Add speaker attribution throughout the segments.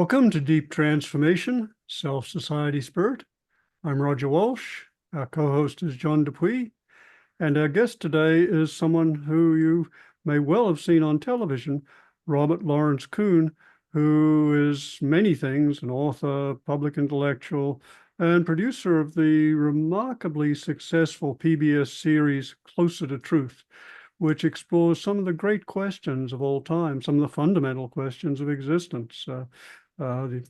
Speaker 1: Welcome to Deep Transformation, Self-Society Spirit. I'm Roger Walsh. Our co-host is John Dupuy. And our guest today is someone who you may well have seen on television, Robert Lawrence Kuhn, who is many things, an author, public intellectual, and producer of the remarkably successful PBS series Closer to Truth, which explores some of the great questions of all time, some of the fundamental questions of existence, the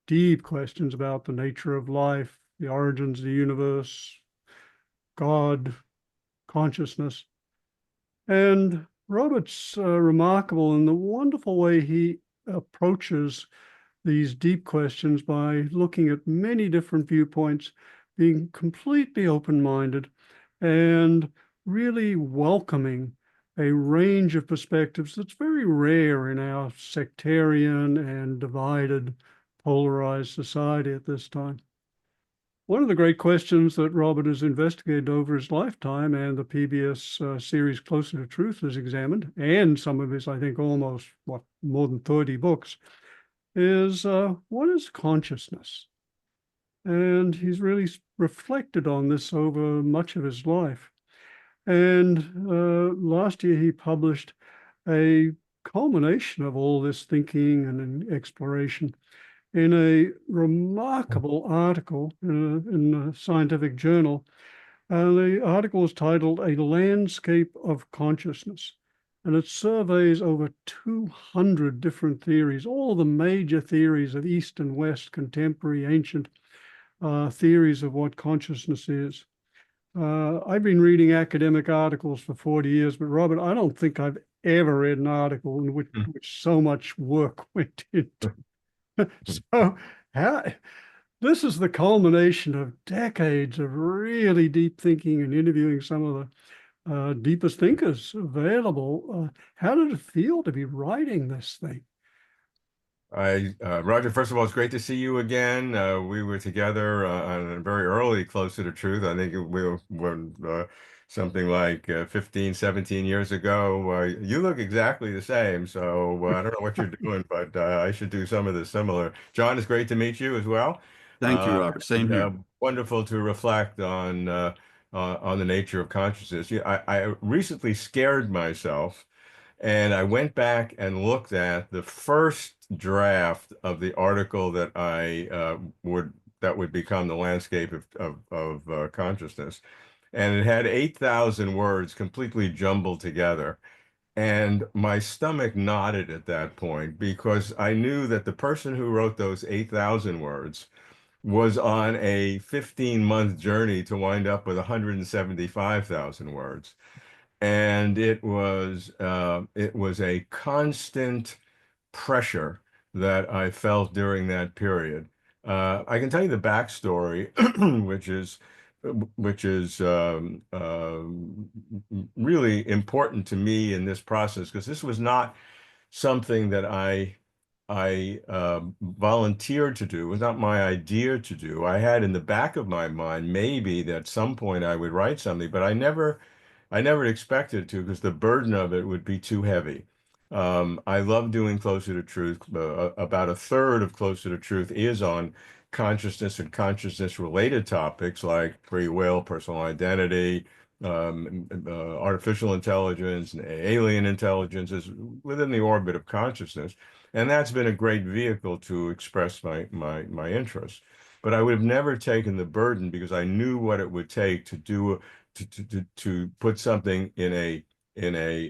Speaker 1: deep questions about the nature of life, the origins of the universe, God, consciousness. And Robert's remarkable in the wonderful way he approaches these deep questions by looking at many different viewpoints, being completely open-minded, and really welcoming a range of perspectives that's very rare in our sectarian and divided, polarized society at this time. One of the great questions that Robert has investigated over his lifetime, and the PBS series Closer to Truth has examined, and some of his, I think, almost, more than 30 books, is what is consciousness? And he's really reflected on this over much of his life. And last year he published a culmination of all this thinking and exploration in a remarkable article in a scientific journal. The article is titled A Landscape of Consciousness, and it surveys over 200 different theories, all the major theories of East and West, contemporary, ancient theories of what consciousness is. I've been reading academic articles for 40 years, but Robert, I don't think I've ever read an article in which so much work went into. So this is the culmination of decades of really deep thinking and interviewing some of the deepest thinkers available. How did it feel to be writing this thing?
Speaker 2: Roger, first of all, it's great to see you again. We were together on a very early Closer to Truth. I think we were something like 15, 17 years ago. You look exactly the same, so I don't know what you're doing, but I should do some of the similar. John, it's great to meet you as well.
Speaker 3: Thank you, Robert. Same here.
Speaker 2: Wonderful to reflect on the nature of consciousness. I recently scared myself. And I went back and looked at the first draft of the article that would become the landscape of consciousness, and it had 8,000 words completely jumbled together. And my stomach knotted at that point because I knew that the person who wrote those 8,000 words was on a 15-month journey to wind up with 175,000 words. And it was a constant pressure that I felt during that period. I can tell you the backstory, which is really important to me in this process, because this was not something that I volunteered to do. It was not my idea to do. I had in the back of my mind maybe that at some point I would write something, but I never expected to, because the burden of it would be too heavy. I love doing Closer to Truth. About a third of Closer to Truth is on consciousness and consciousness-related topics like free will, personal identity, artificial intelligence, and alien intelligence is within the orbit of consciousness. And that's been a great vehicle to express my interest. But I would have never taken the burden, because I knew what it would take to do to put something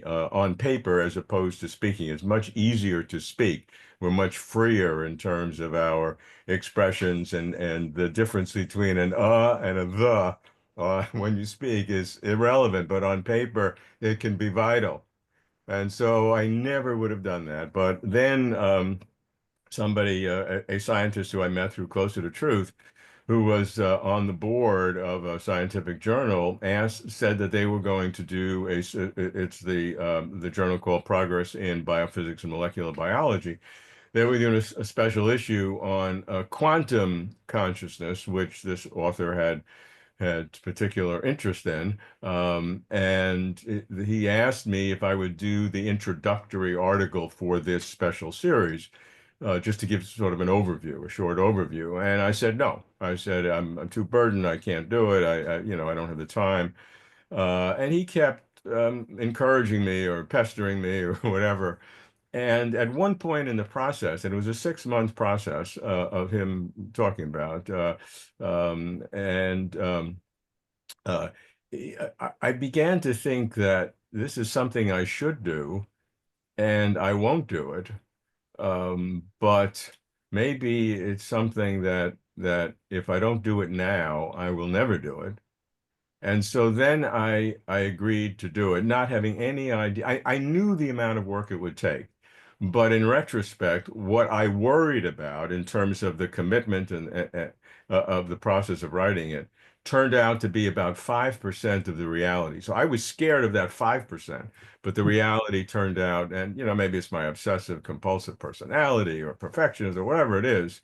Speaker 2: on paper as opposed to speaking. It's much easier to speak. We're much freer in terms of our expressions, and the difference between an and a when you speak is irrelevant, but on paper it can be vital. And so I never would have done that. But then somebody, a scientist who I met through Closer to Truth, who was on the board of a scientific journal, said that they were going to do it's the journal called Progress in Biophysics and Molecular Biology. They were doing a special issue on quantum consciousness, which this author had particular interest in. And he asked me if I would do the introductory article for this special series. just to give sort of an overview, a short overview. And I said, no. I said, I'm too burdened. I can't do it. I don't have the time. And he kept encouraging me or pestering me or whatever. And at one point in the process, and it was a 6-month process of him talking about, and uh, I began to think that this is something I should do, and I won't do it. But maybe it's something that if I don't do it now, I will never do it. And so then I agreed to do it, not having any idea. I knew the amount of work it would take. But in retrospect, what I worried about in terms of the commitment and of the process of writing it turned out to be about 5% of the reality. So I was scared of that 5%, but the reality turned out, and maybe it's my obsessive compulsive personality or perfectionism or whatever it is.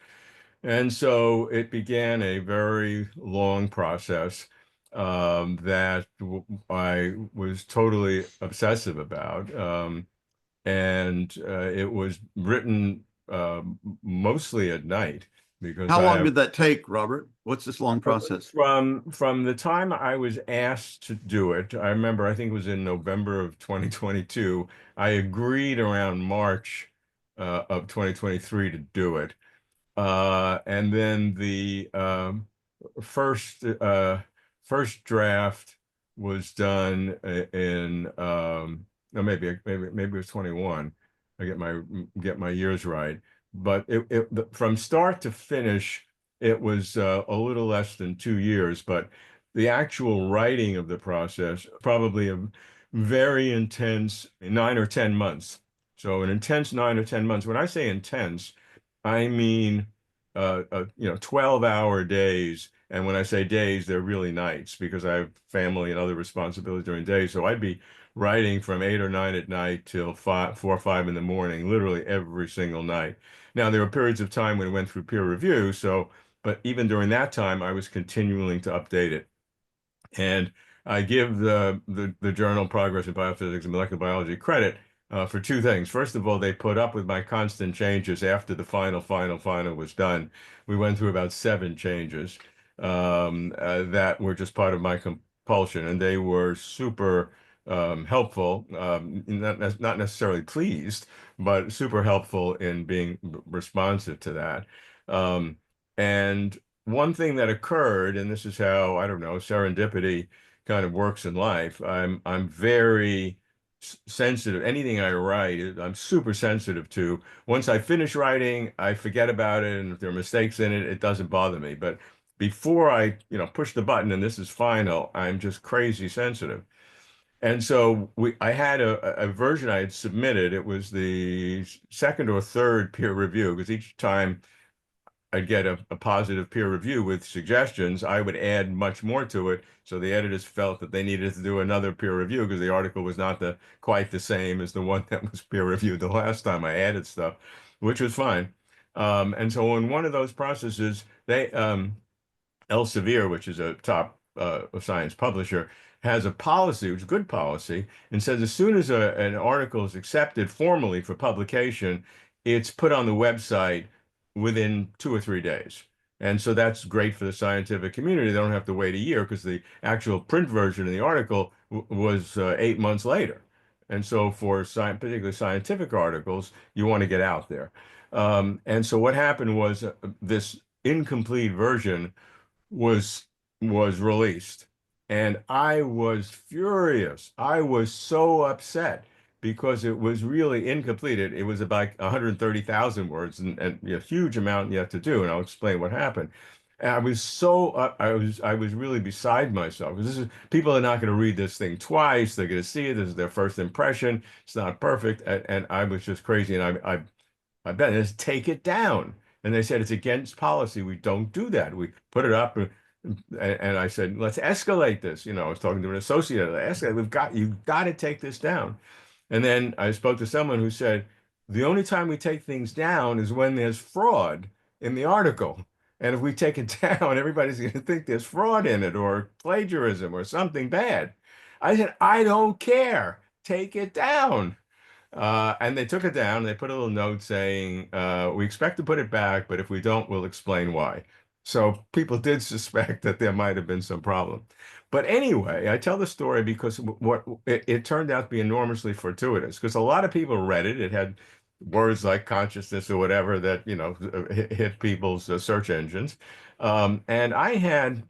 Speaker 2: And so it began a very long process that I was totally obsessive about. And it was written mostly at night because
Speaker 3: How
Speaker 2: I
Speaker 3: long
Speaker 2: have
Speaker 3: did that take, Robert? What's this long process?
Speaker 2: from the time I was asked to do it. I remember, I think it was in November of 2022. I agreed around March of 2023 to do it. And then the first first draft was done in no, maybe it was 21. I get my years right. But from start to finish, it was a little less than 2 years. But the actual writing of the process, probably a very intense 9 or 10 months. So an intense 9 or 10 months. When I say intense, I mean, 12-hour days. And when I say days, they're really nights because I have family and other responsibilities during days. So I'd be writing from 8 or 9 at night till 4 or 5 in the morning, literally every single night. Now, there were periods of time when it went through peer review. But even during that time, I was continuing to update it. And I give the journal Progress in Biophysics and Molecular Biology credit for two things. First of all, they put up with my constant changes after the final was done. We went through about 7 changes that were just part of my compulsion, and they were super helpful, not necessarily pleased, but super helpful in being responsive to that. Um, and one thing that occurred, and this is how, I don't know, serendipity kind of works in life. I'm very sensitive. Anything I write, I'm super sensitive to. Once I finish writing, I forget about it, and if there are mistakes in it, it doesn't bother me. But before I, push the button and this is final, I'm just crazy sensitive. And so I had a version I had submitted. It was the second or third peer review because each time I'd get a positive peer review with suggestions, I would add much more to it. So the editors felt that they needed to do another peer review because the article was not quite the same as the one that was peer reviewed the last time I added stuff, which was fine. And so in one of those processes, Elsevier, which is a top science publisher, has a policy, which is a good policy, and says as soon as an article is accepted formally for publication, it's put on the website within 2 or 3 days. And so that's great for the scientific community. They don't have to wait a year because the actual print version of the article was 8 months later. And so for particularly scientific articles, you want to get out there. And so what happened was this incomplete version was released, and I was furious. I was so upset because it was really incomplete. It was about 130,000 words and a huge amount yet to do, and I'll explain what happened. And I was so I was really beside myself because this is people are not going to read this thing twice. They're going to see it. This is their first impression. It's not perfect, and I was just crazy. And I bet is take it down. And they said it's against policy. We don't do that. We put it up, and I said, let's escalate this. I was talking to an associate. I escalate. You've got to take this down. And then I spoke to someone who said, the only time we take things down is when there's fraud in the article. And if we take it down, everybody's going to think there's fraud in it or plagiarism or something bad. I said, I don't care. Take it down. And they took it down. They put a little note saying, we expect to put it back, but if we don't, we'll explain why. So people did suspect that there might have been some problem. But anyway, I tell the story because it turned out to be enormously fortuitous because a lot of people read it. It had words like consciousness or whatever that, hit people's search engines. And I had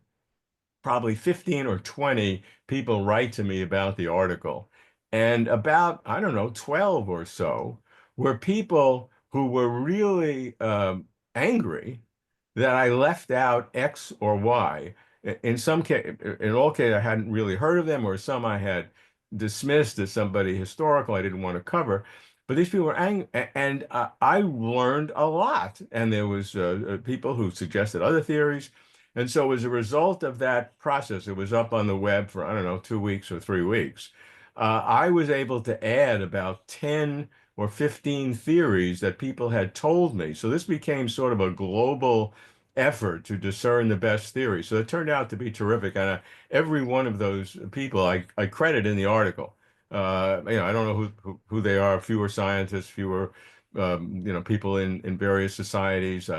Speaker 2: probably 15 or 20 people write to me about the article. And about, I don't know, 12 or so were people who were really angry that I left out X or Y. In some case, in all cases, I hadn't really heard of them, or some I had dismissed as somebody historical I didn't want to cover. But these people were angry, and I learned a lot. And there was people who suggested other theories. And so as a result of that process, it was up on the web for, I don't know, 2 weeks or 3 weeks. I was able to add about 10 or 15 theories that people had told me. So this became sort of a global effort to discern the best theory. So it turned out to be terrific. And every one of those people I credit in the article. I don't know who they are, fewer scientists, fewer people in various societies.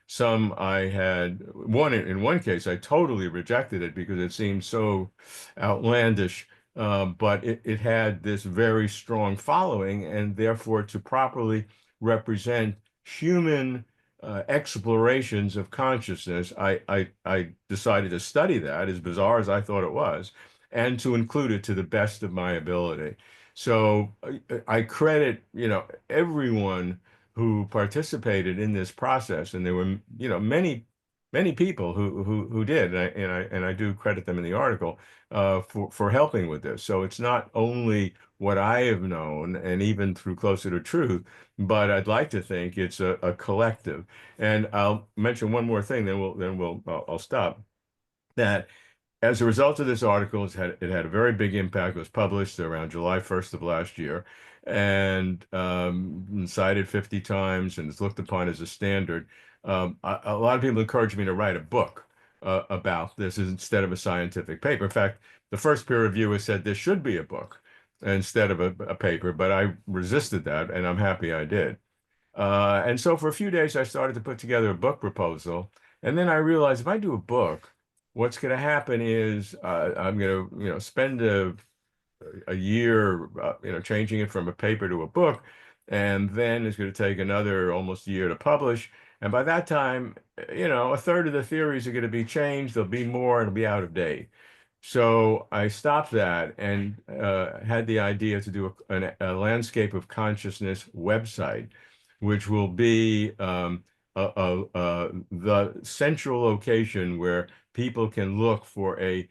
Speaker 2: Some I had in one case I totally rejected it because it seemed so outlandish, but it had this very strong following, and therefore to properly represent human explorations of consciousness, I decided to study that, as bizarre as I thought it was, and to include it to the best of my ability. So I credit, everyone who participated in this process, and there were, many people who did, and I do credit them in the article for helping with this. So it's not only what I have known, and even through Closer to Truth, but I'd like to think it's a collective. And I'll mention one more thing, I'll stop. That as a result of this article, it had a very big impact. It was published around July 1st of last year and cited 50 times and is looked upon as a standard. A lot of people encouraged me to write a book about this instead of a scientific paper. In fact, the first peer reviewer said there should be a book instead of a paper, but I resisted that, and I'm happy I did. And so for a few days, I started to put together a book proposal. And then I realized if I do a book, what's going to happen is I'm going to, spend a year, changing it from a paper to a book. And then it's going to take another almost a year to publish. And by that time, a third of the theories are going to be changed. There'll be more, and it'll be out of date. So I stopped that and had the idea to do a landscape of consciousness website, which will be the central location where people can look for a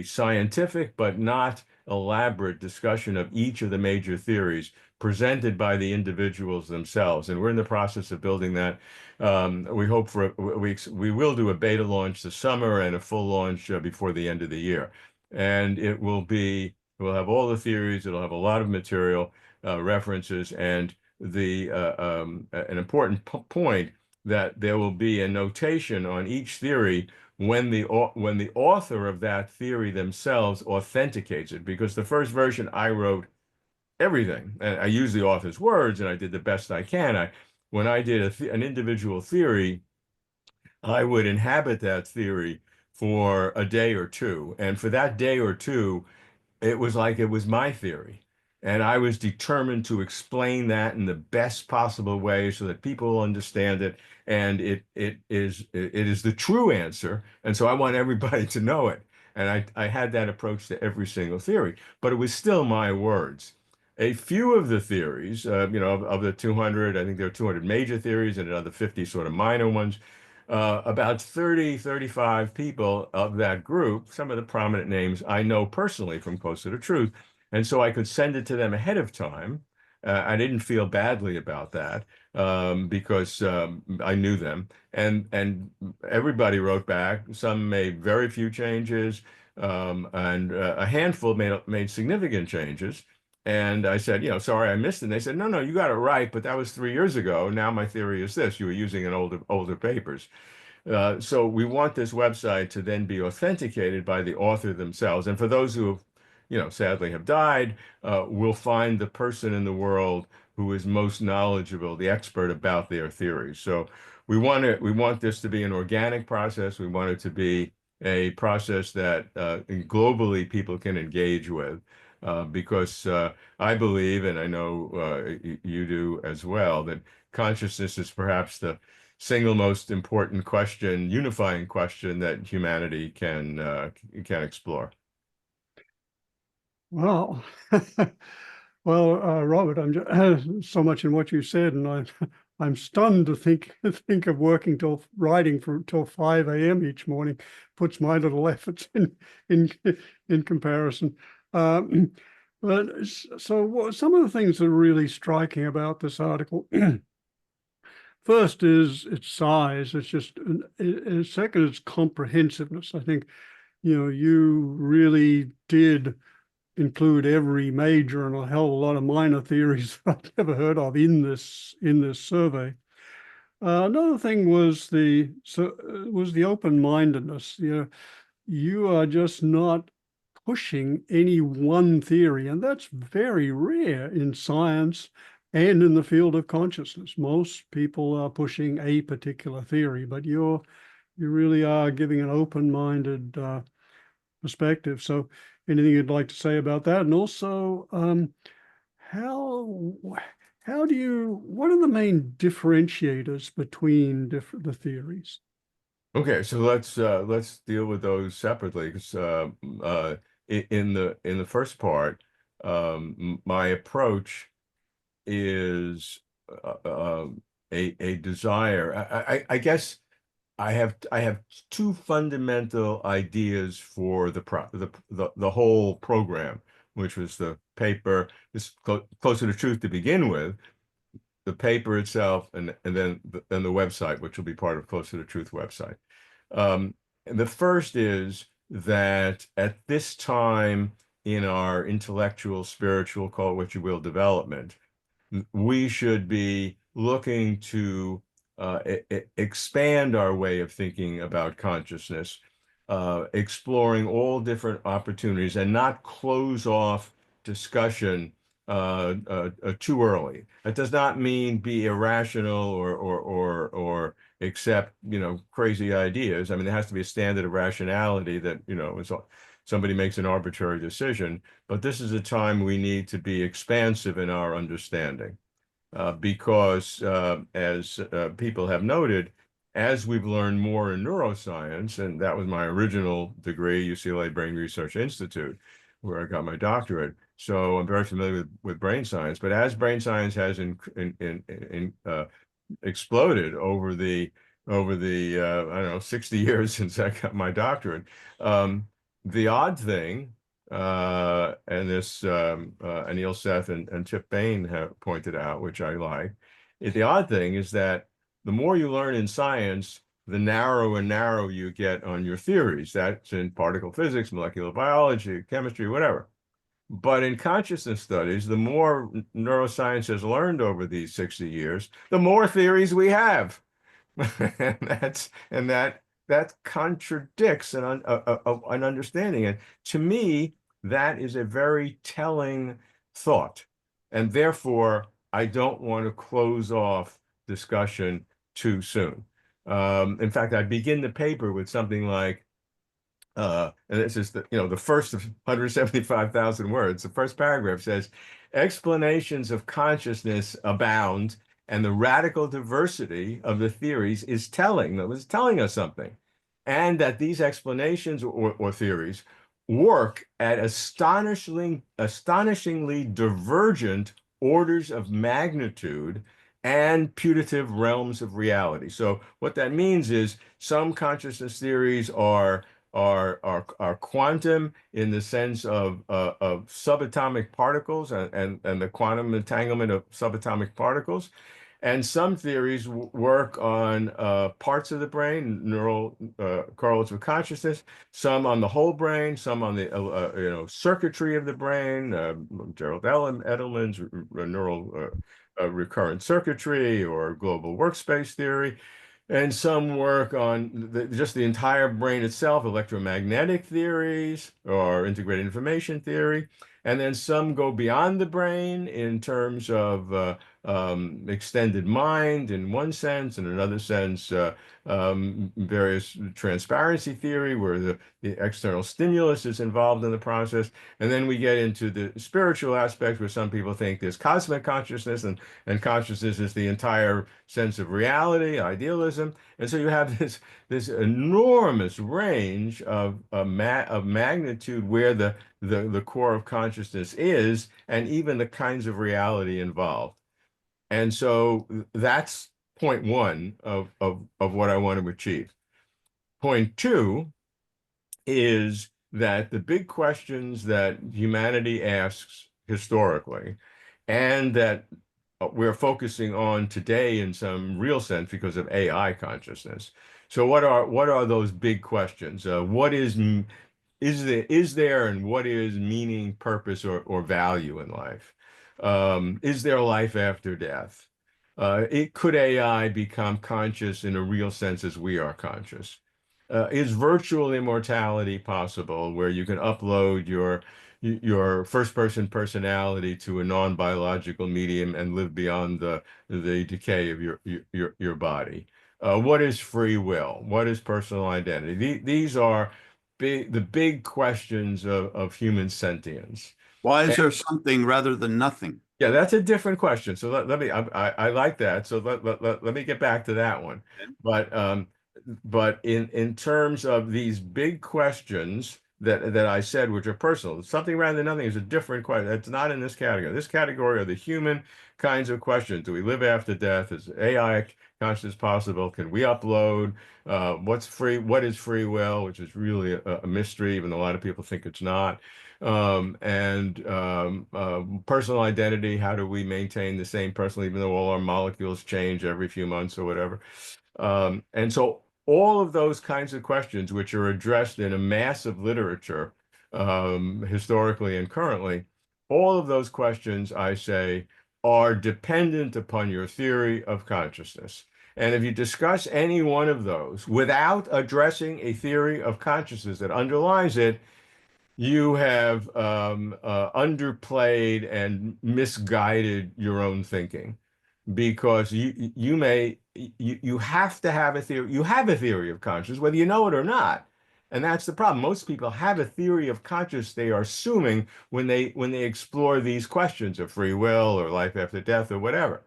Speaker 2: scientific but not elaborate discussion of each of the major theories presented by the individuals themselves. And we're in the process of building that. We hope we will do a beta launch this summer and a full launch before the end of the year. And we'll have all the theories. It'll have a lot of material, references, and an important point that there will be a notation on each theory when the author of that theory themselves authenticates it, because the first version I wrote everything, and I used the author's words, and I did the best I can. When I did an individual theory, I would inhabit that theory for a day or two, and for that day or two, it was like it was my theory. And I was determined to explain that in the best possible way so that people will understand it. And it is the true answer. And so I want everybody to know it. And I had that approach to every single theory, but it was still my words. A few of the theories, of the 200, I think there are 200 major theories and another 50 sort of minor ones. About 30, 35 people of that group, some of the prominent names I know personally from Closer to Truth. And so I could send it to them ahead of time. I didn't feel badly about that because I knew them. And everybody wrote back. Some made very few changes, and a handful made significant changes. And I said, sorry, I missed it. And they said, no, you got it right, but that was 3 years ago. Now my theory is this. You were using an older papers. So we want this website to then be authenticated by the author themselves. And for those who have sadly have died, will find the person in the world who is most knowledgeable, the expert about their theories. So we want this to be an organic process. We want it to be a process that globally people can engage with, because I believe, and I know you do as well, that consciousness is perhaps the single most important question, unifying question that humanity can explore.
Speaker 1: Well, well, Robert, I'm so much in what you said, and I'm stunned to think of working till 5 a.m. each morning. Puts my little efforts in comparison. But some of the things that are really striking about this article. First is its size. It's just, second, it's comprehensiveness. I think, you really did include every major and a hell of a lot of minor theories I've never heard of in this survey. Another thing was the open-mindedness. You are just not pushing any one theory, and that's very rare in science and in the field of consciousness. Most people are pushing a particular theory, but you really are giving an open-minded perspective. So anything you'd like to say about that? And also, what are the main differentiators between the theories?
Speaker 2: Okay, so let's deal with those separately, because in the first part, my approach is a desire. I guess I have two fundamental ideas for the whole program, which was the paper, this Closer to Truth to begin with, the paper itself, and then the website, which will be part of Closer to Truth website. And the first is that at this time in our intellectual, spiritual, call it what you will, development, we should be looking to expand our way of thinking about consciousness, exploring all different opportunities, and not close off discussion too early. That does not mean be irrational or accept crazy ideas. I mean, there has to be a standard of rationality that somebody makes an arbitrary decision. But this is a time we need to be expansive in our understanding, because as people have noted, as we've learned more in neuroscience, and that was my original degree, UCLA Brain Research Institute, where I got my doctorate. So I'm very familiar with brain science. But as brain science has exploded over the I don't know, 60 years since I got my doctorate, the odd thing, and this Anil Seth and Chip Bain have pointed out, which I like, the odd thing is that the more you learn in science, the narrower and narrower you get on your theories. That's in particle physics, molecular biology, chemistry, whatever. But in consciousness studies, the more neuroscience has learned over these 60 years, the more theories we have. and that contradicts an understanding. And to me, that is a very telling thought. And therefore, I don't want to close off discussion too soon. In fact, I begin the paper with something like, and this is the first of 175,000 words. The first paragraph says, explanations of consciousness abound, and the radical diversity of the theories is telling us something. And that these explanations or theories work at astonishingly divergent orders of magnitude and putative realms of reality. So what that means is some consciousness theories are quantum in the sense of subatomic particles and the quantum entanglement of subatomic particles. And some theories work on parts of the brain, neural correlates with consciousness, some on the whole brain, some on the circuitry of the brain, Gerald Edelman's neural recurrent circuitry or global workspace theory. and some work on just the entire brain itself, electromagnetic theories or integrated information theory. And then some go beyond the brain in terms of extended mind in one sense, in another sense, various transparency theory, where the external stimulus is involved in the process. And then we get into the spiritual aspect, where some people think there's cosmic consciousness, and consciousness is the entire sense of reality, idealism. And so you have this enormous range of magnitude where the core of consciousness is, and even the kinds of reality involved. And so that's point one of what I want to achieve. Point two is that the big questions that humanity asks historically, and that we're focusing on today in some real sense because of AI consciousness. So what are those big questions? What is there and what is meaning, purpose, or value in life? Is there life after death? Could AI become conscious in a real sense as we are conscious? Is virtual immortality possible, where you can upload your first person personality to a non-biological medium and live beyond the decay of your body? What is free will? What is personal identity? These are the big questions of human sentience.
Speaker 3: Why is there something rather than nothing?
Speaker 2: Yeah, that's a different question. So let me, I like that. So let me get back to that one. But in terms of these big questions that I said, which are personal, something rather than nothing is a different question. It's not in this category. This category are the human kinds of questions. Do we live after death? Is AI consciousness possible? Can we upload? What is free will, which is really a mystery, even though a lot of people think it's not. Personal identity, how do we maintain the same personal, even though all our molecules change every few months or whatever? And so all of those kinds of questions, which are addressed in a massive literature, historically and currently, all of those questions, I say, are dependent upon your theory of consciousness. And if you discuss any one of those without addressing a theory of consciousness that underlies it, you have underplayed and misguided your own thinking, because you have to have a theory. You have a theory of consciousness, whether you know it or not. And that's the problem. Most people have a theory of consciousness they are assuming when they explore these questions of free will or life after death or whatever.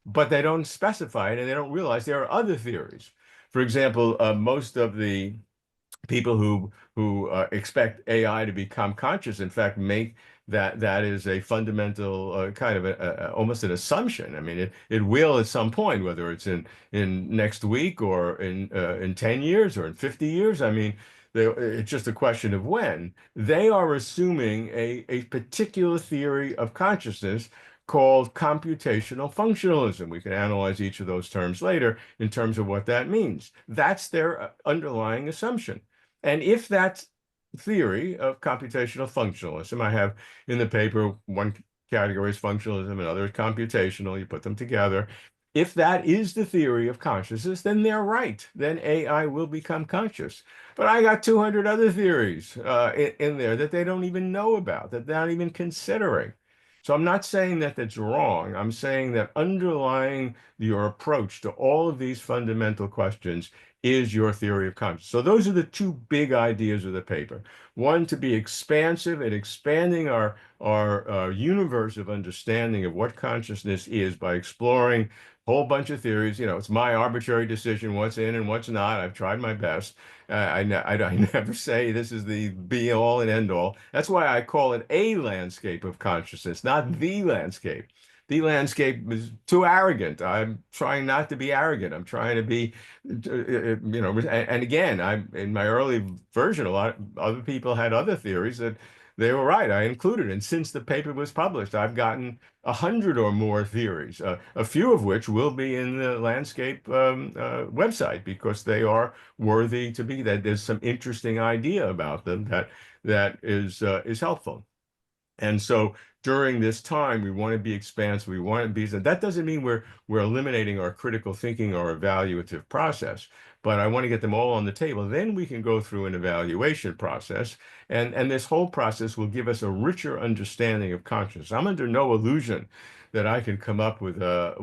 Speaker 2: But they don't specify it, and they don't realize there are other theories. For example, most of the people who expect AI to become conscious, in fact, make that is a fundamental kind of almost an assumption. I mean, it will at some point, whether it's in next week or in 10 years or in 50 years. I mean, it's just a question of when. They are assuming a particular theory of consciousness called computational functionalism. We can analyze each of those terms later in terms of what that means. That's their underlying assumption. And if that theory of computational functionalism, I have in the paper, one category is functionalism, another is computational, you put them together. If that is the theory of consciousness, then they're right. Then AI will become conscious. But I got 200 other theories in there that they don't even know about, that they're not even considering. So I'm not saying that that's wrong. I'm saying that underlying your approach to all of these fundamental questions is your theory of consciousness. So those are the two big ideas of the paper. One, to be expansive and expanding our universe of understanding of what consciousness is by exploring a whole bunch of theories. You know, it's my arbitrary decision what's in and what's not. I've tried my best. I never say this is the be all and end all. That's why I call it a landscape of consciousness, not the landscape. The landscape is too arrogant. I'm trying not to be arrogant. I'm trying to be, and again, I'm in my early version, a lot of other people had other theories that they were right. I included. And since the paper was published, I've gotten 100 or more theories, a few of which will be in the landscape website, because they are worthy to be, that there's some interesting idea about them that is helpful. And so during this time, we want to be expansive. We want to be, and that doesn't mean we're eliminating our critical thinking or evaluative process, but I want to get them all on the table. Then we can go through an evaluation process, and this whole process will give us a richer understanding of consciousness. I'm under no illusion that I can come up with a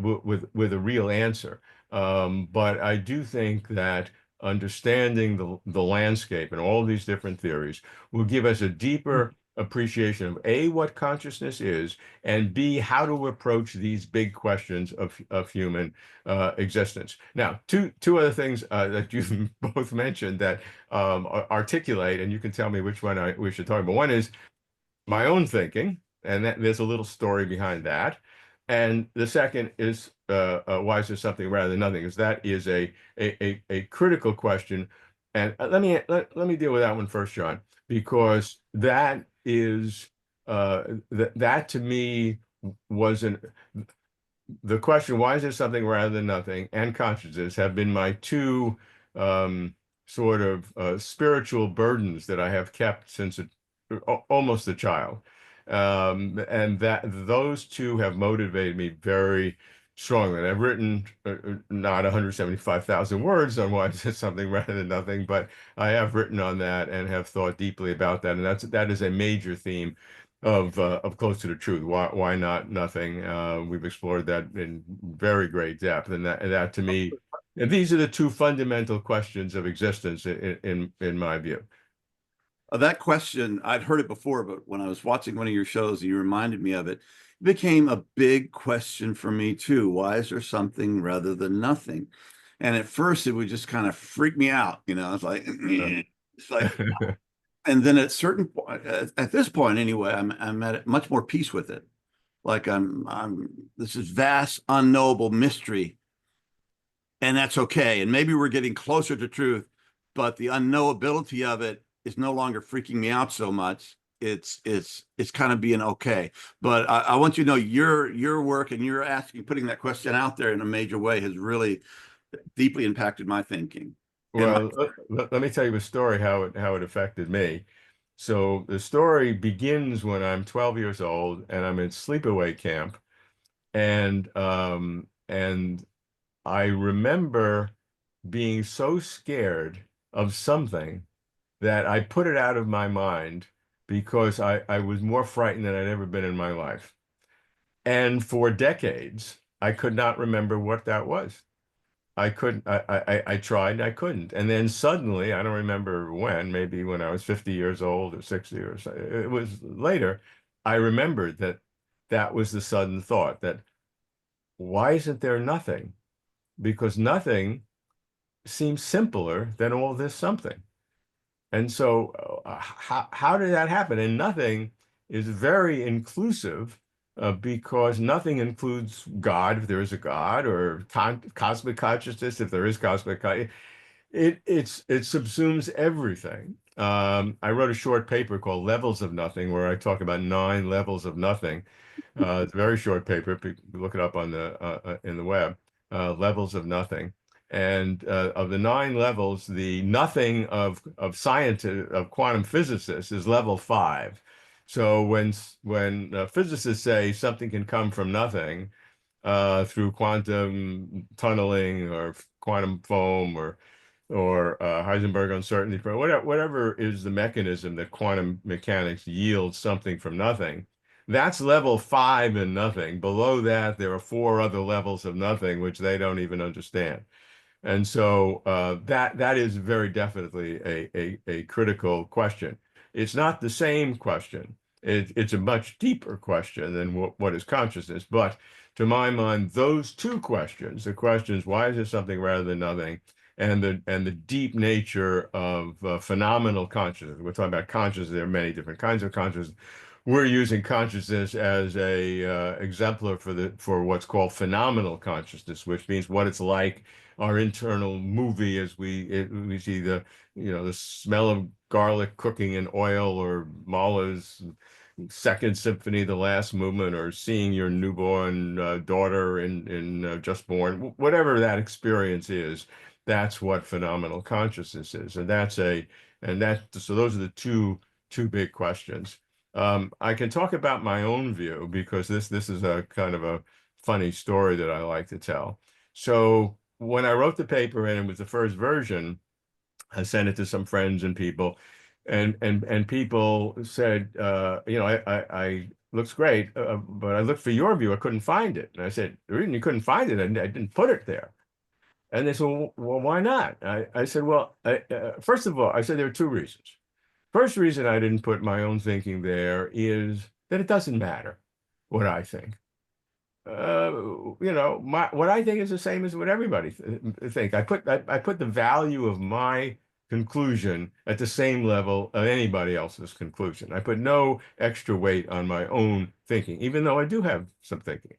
Speaker 2: real answer, but I do think that understanding the landscape and all these different theories will give us a deeper appreciation of A, what consciousness is, and B, how to approach these big questions of human existence. Now, two other things that you both mentioned that articulate, and you can tell me which one we should talk about. One is my own thinking, and there's a little story behind that. And the second is why is there something rather than nothing? Because that is a critical question. And let me deal with that one first, John, because that is that to me wasn't the question, why is there something rather than nothing, and consciousness have been my two sort of spiritual burdens that I have kept since almost a child. And that those two have motivated me very strongly. And I've written not 175,000 words on why is it something rather than nothing, but I have written on that and have thought deeply about that. And that is a major theme of close to the truth. Why not nothing? We've explored that in very great depth, and that to me, and these are the two fundamental questions of existence in my view.
Speaker 3: That question, I'd heard it before, but when I was watching one of your shows, you reminded me of it. It became a big question for me too. Why is there something rather than nothing? And at first, it would just kind of freak me out. It's like, it's like, and then at certain point, at this point anyway, I'm at much more peace with it. Like this is vast, unknowable mystery, and that's okay. And maybe we're getting closer to truth, but the unknowability of it is no longer freaking me out so much. It's kind of being okay. But I want you to know your work and your putting that question out there in a major way has really deeply impacted my thinking.
Speaker 2: Well, let me tell you a story how it affected me. So the story begins when I'm 12 years old and I'm in sleepaway camp, and I remember being so scared of something that I put it out of my mind because I was more frightened than I'd ever been in my life. And for decades, I could not remember what that was. I couldn't, I tried, and I couldn't. And then suddenly, I don't remember when, maybe when I was 50 years old or 60 or so, it was later, I remembered that was the sudden thought that why isn't there nothing? Because nothing seems simpler than all this something. And so how did that happen? And nothing is very inclusive because nothing includes God, if there is a God, or cosmic consciousness, if there is cosmic consciousness. It subsumes everything. I wrote a short paper called Levels of Nothing, where I talk about 9 levels of nothing. It's a very short paper. Look it up on the in the web. Levels of Nothing. And of the 9 levels, the nothing of science of quantum physicists is level 5. So when physicists say something can come from nothing through quantum tunneling or quantum foam or Heisenberg uncertainty, whatever is the mechanism that quantum mechanics yields something from nothing, that's level 5 in nothing. Below that, there are 4 other levels of nothing, which they don't even understand. And so that is very definitely a critical question. It's not the same question. It's a much deeper question than what is consciousness. But to my mind, those two questions, the questions, why is there something rather than nothing, and the deep nature of phenomenal consciousness. We're talking about consciousness. There are many different kinds of consciousness. We're using consciousness as a exemplar for what's called phenomenal consciousness, which means what it's like, our internal movie as we see the smell of garlic cooking in oil, or Mahler's Second Symphony, the last movement, or seeing your newborn daughter in Just Born, whatever that experience is, that's what phenomenal consciousness is, and so those are the two big questions. I can talk about my own view because this is a kind of a funny story that I like to tell. So when I wrote the paper and it was the first version, I sent it to some friends and people, and people said, I looks great, but I looked for your view, I couldn't find it. And I said, the reason you couldn't find it, I didn't put it there. And they said, well, why not? I said, well, first of all, I said there are two reasons. First reason I didn't put my own thinking there is that it doesn't matter what I think. What I think is the same as what everybody think. I put the value of my conclusion at the same level of anybody else's conclusion. I put no extra weight on my own thinking, even though I do have some thinking.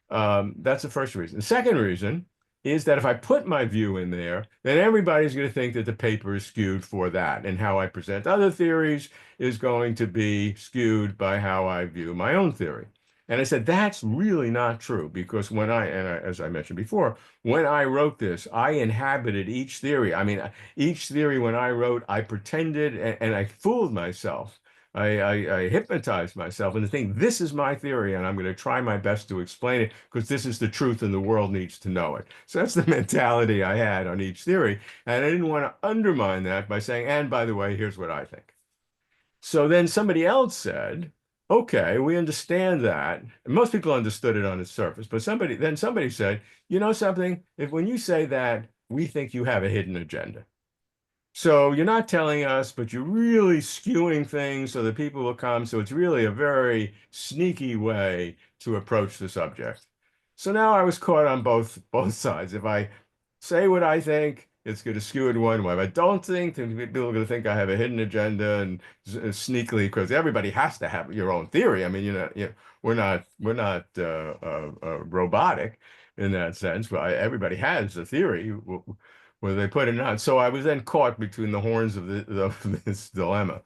Speaker 2: That's the first reason. The second reason is that if I put my view in there, then everybody's going to think that the paper is skewed for that, and how I present other theories is going to be skewed by how I view my own theory. And I said, that's really not true, because as I mentioned before, when I wrote this, I inhabited each theory. I mean, each theory when I wrote, I pretended and I fooled myself. I hypnotized myself into thinking this is my theory, and I'm going to try my best to explain it because this is the truth and the world needs to know it. So that's the mentality I had on each theory. And I didn't want to undermine that by saying, and by the way, here's what I think. So then somebody else said, okay, we understand that. And most people understood it on its surface, but somebody said, you know something, if when you say that, we think you have a hidden agenda. So you're not telling us, but you're really skewing things so that people will come. So it's really a very sneaky way to approach the subject. So now I was caught on both sides. If I say what I think, it's going to skew it one way. If I don't think, then people are going to think I have a hidden agenda and sneakily, because everybody has to have your own theory. I mean, we're not robotic in that sense. But everybody has a theory, whether they put it or not. So I was then caught between the horns of this dilemma.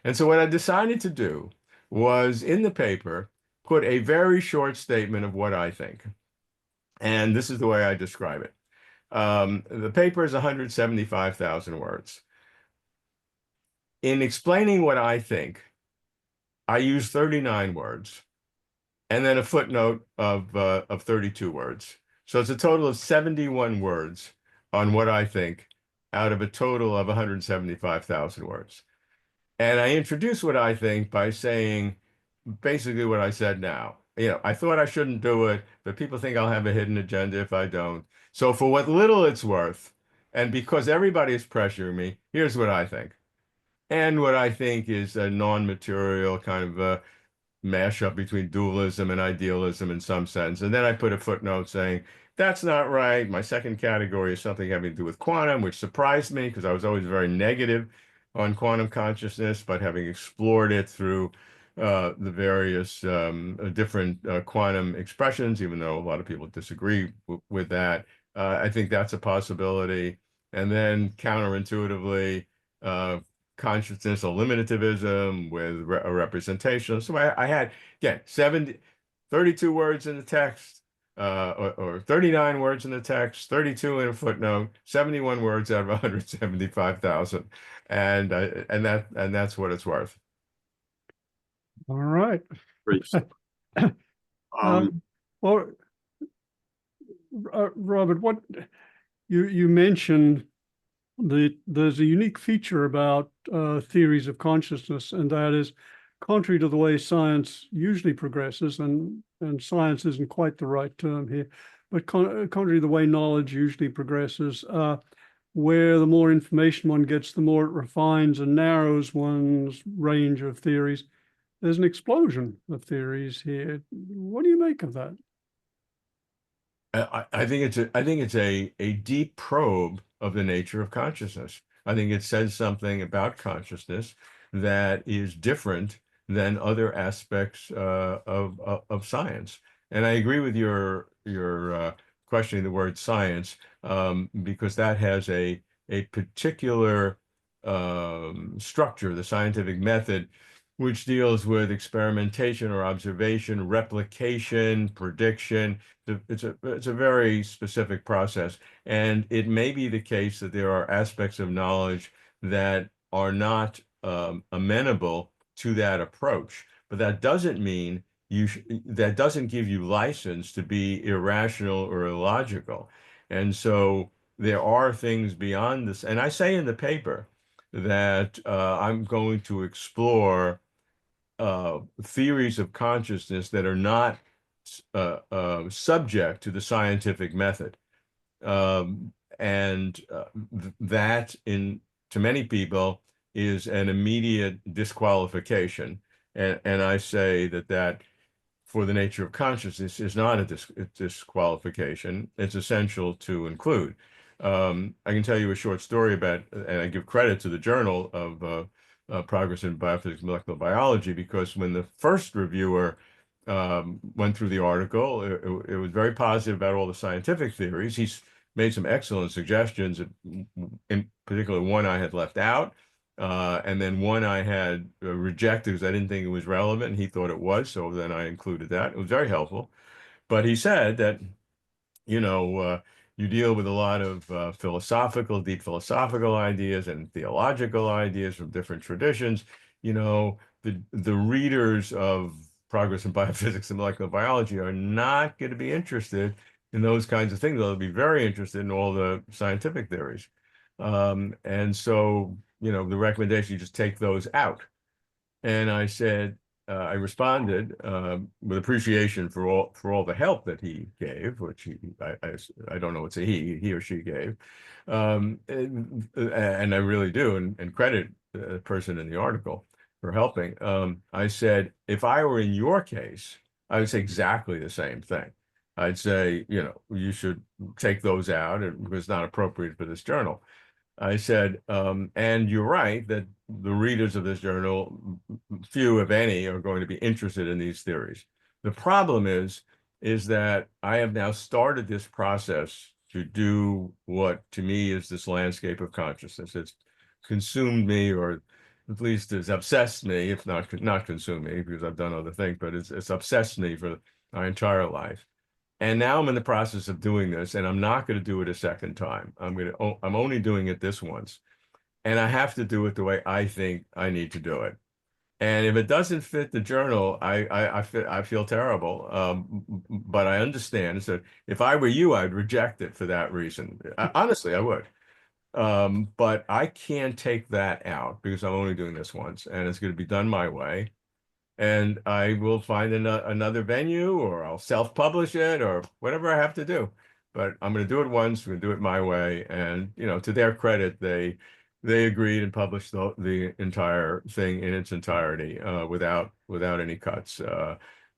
Speaker 2: And so what I decided to do was in the paper, put a very short statement of what I think. And this is the way I describe it. The paper is 175,000 words. In explaining what I think, I use 39 words and then a footnote of 32 words. So it's a total of 71 words on what I think out of a total of 175,000 words. And I introduce what I think by saying basically what I said now. I thought I shouldn't do it, but people think I'll have a hidden agenda if I don't. So for what little it's worth, and because everybody is pressuring me, here's what I think. And what I think is a non-material kind of a mashup between dualism and idealism in some sense. And then I put a footnote saying, that's not right. My second category is something having to do with quantum, which surprised me because I was always very negative on quantum consciousness, but having explored it through the various different quantum expressions, even though a lot of people disagree with that, I think that's a possibility. And then counterintuitively, consciousness eliminativism with a representation. So I had, again, 32 words in the text, or 39 words in the text, 32 in a footnote, 71 words out of 175,000. And that's what it's worth.
Speaker 1: All right.
Speaker 3: Great stuff.
Speaker 1: Well, Robert, what you mentioned there's a unique feature about theories of consciousness, and that is contrary to the way science usually progresses, and science isn't quite the right term here, but contrary to the way knowledge usually progresses, where the more information one gets, the more it refines and narrows one's range of theories. There's an explosion of theories here. What do you make of that?
Speaker 2: I think it's a deep probe of the nature of consciousness. I think it says something about consciousness that is different than other aspects of science. And I agree with your questioning the word science, because that has a particular structure, the scientific method, which deals with experimentation or observation, replication, prediction. It's a very specific process. And it may be the case that there are aspects of knowledge that are not amenable to that approach. But that doesn't mean that doesn't give you license to be irrational or illogical. And so there are things beyond this. And I say in the paper that I'm going to explore theories of consciousness that are not subject to the scientific method. And that, to many people, is an immediate disqualification. And I say that for the nature of consciousness is not a disqualification. It's essential to include. I can tell you a short story about, and I give credit to the Journal of Progress in Biophysics and Molecular Biology, because when the first reviewer went through the article, it was very positive about all the scientific theories. He's made some excellent suggestions, in particular one I had left out, and then one I had rejected because I didn't think it was relevant, and he thought it was, so then I included that. It was very helpful. But he said that, you deal with a lot of deep philosophical ideas and theological ideas from different traditions. The readers of Progress in Biophysics and Molecular Biology are not going to be interested in those kinds of things. They'll be very interested in all the scientific theories. And so, the recommendation, you just take those out. And I said, I responded with appreciation for all the help that he gave, which I don't know what's he or she gave, and I really do, and credit the person in the article for helping. I said, if I were in your case, I would say exactly the same thing. I'd say, you should take those out because it's not appropriate for this journal. I said, and you're right that the readers of this journal, few, if any, are going to be interested in these theories. The problem is that I have now started this process to do what to me is this landscape of consciousness. It's consumed me, or at least has obsessed me, if not consumed me, because I've done other things, but it's obsessed me for my entire life. And now I'm in the process of doing this, and I'm not going to do it a second time. I'm only doing it this once, and I have to do it the way I think I need to do it. And if it doesn't fit the journal, I feel terrible. But I understand. So if I were you, I'd reject it for that reason. Honestly, I would. But I can't take that out because I'm only doing this once, and it's going to be done my way. And I will find another venue, or I'll self-publish it, or whatever I have to do. But I'm going to do it once. We're going to do it my way. And to their credit, they agreed and published the entire thing in its entirety without any cuts.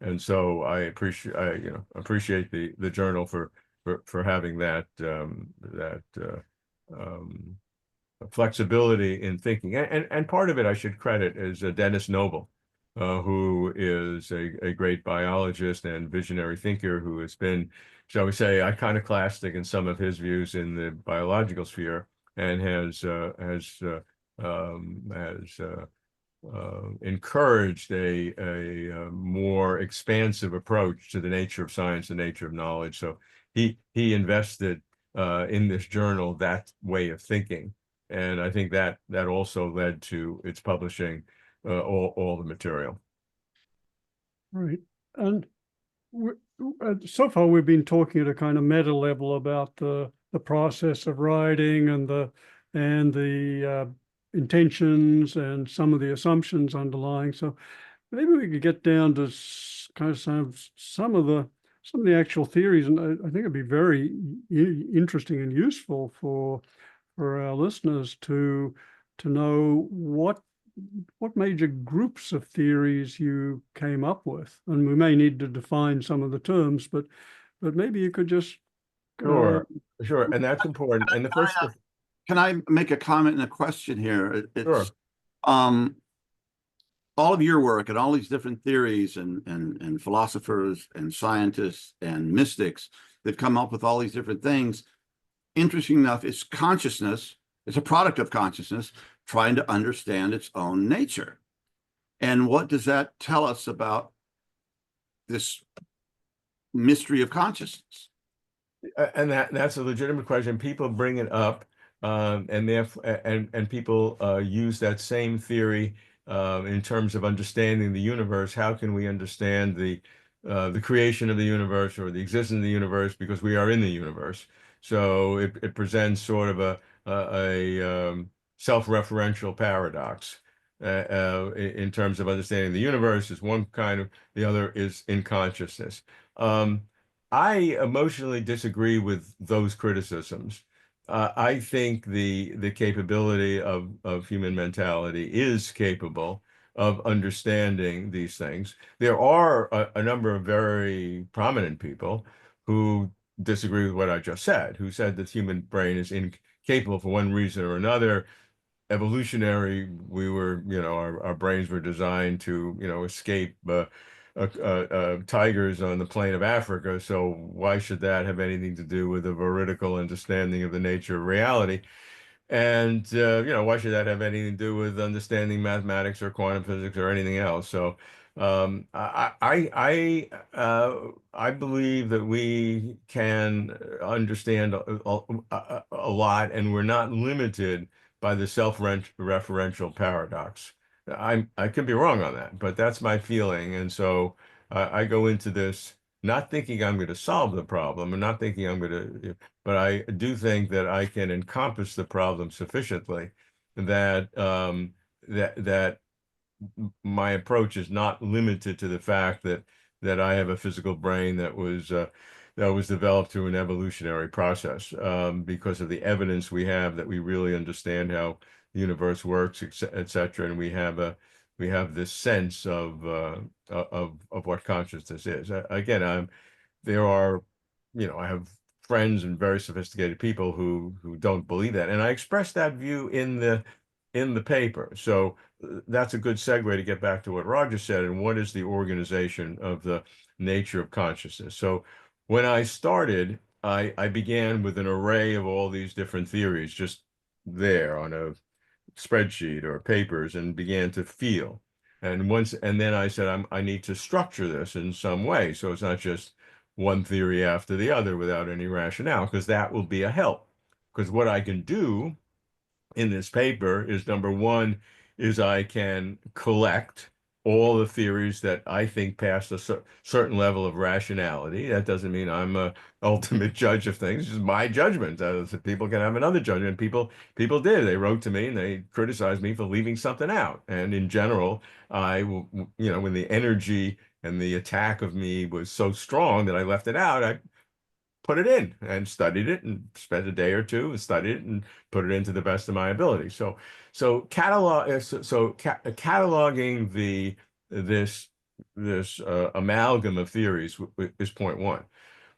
Speaker 2: And so I appreciate the journal for having that flexibility in thinking. And part of it I should credit is Dennis Noble, who is a great biologist and visionary thinker who has been, shall we say, iconoclastic in some of his views in the biological sphere, and has encouraged a more expansive approach to the nature of science, the nature of knowledge. So he invested in this journal that way of thinking, and I think that also led to its publishing all the material.
Speaker 1: Right. And so far we've been talking at a kind of meta level about the process of writing and the intentions and some of the assumptions underlying. So maybe we could get down to kind of some of the actual theories, and I think it'd be very interesting and useful for our listeners to know what major groups of theories you came up with. And we may need to define some of the terms, but maybe you could just
Speaker 2: Sure, and that's important. And the first,
Speaker 3: can I make a comment and a question here?
Speaker 2: Sure.
Speaker 3: All of your work and all these different theories and philosophers and scientists and mystics that come up with all these different things. Interesting enough, it's consciousness. It's a product of consciousness trying to understand its own nature. And what does that tell us about this mystery of consciousness?
Speaker 2: And that's a legitimate question. People bring it up, and people use that same theory in terms of understanding the universe. How can we understand the creation of the universe or the existence of the universe, because we are in the universe? So it presents sort of a self-referential paradox in terms of understanding the universe is one kind of, the other is in consciousness. Um, I emotionally disagree with those criticisms. I think the capability of human mentality is capable of understanding these things. There are a number of very prominent people who disagree with what I just said, who said that the human brain is incapable for one reason or another. Evolutionary, we were, our brains were designed to, escape tigers on the plain of Africa. So why should that have anything to do with a veridical understanding of the nature of reality? And why should that have anything to do with understanding mathematics or quantum physics or anything else? So I believe that we can understand a lot, and we're not limited by the self-referential paradox. I could be wrong on that, but that's my feeling. And so I go into this not thinking I'm going to solve the problem, and not thinking I'm going to, but I do think that I can encompass the problem sufficiently that that my approach is not limited to the fact that I have a physical brain that was developed through an evolutionary process, because of the evidence we have that we really understand how the universe works, et cetera, and we have this sense of what consciousness is. Again, there are, I have friends and very sophisticated people who don't believe that, and I express that view in the paper. So that's a good segue to get back to what Roger said, and what is the organization of the nature of consciousness. So when I started, I began with an array of all these different theories just there on a spreadsheet or papers, and began to feel. And then I said, I need to structure this in some way, so it's not just one theory after the other without any rationale, because that will be a help. Because what I can do in this paper is, number one, is I can collect all the theories that I think pass a certain level of rationality. That doesn't mean I'm a ultimate judge of things. It's my judgment. People can have another judgment. People did. They wrote to me and they criticized me for leaving something out. And in general, when the energy and the attack of me was so strong that I left it out, I put it in and studied it and spent a day or two and studied it and put it in to the best of my ability. Cataloging this amalgam of theories is point one.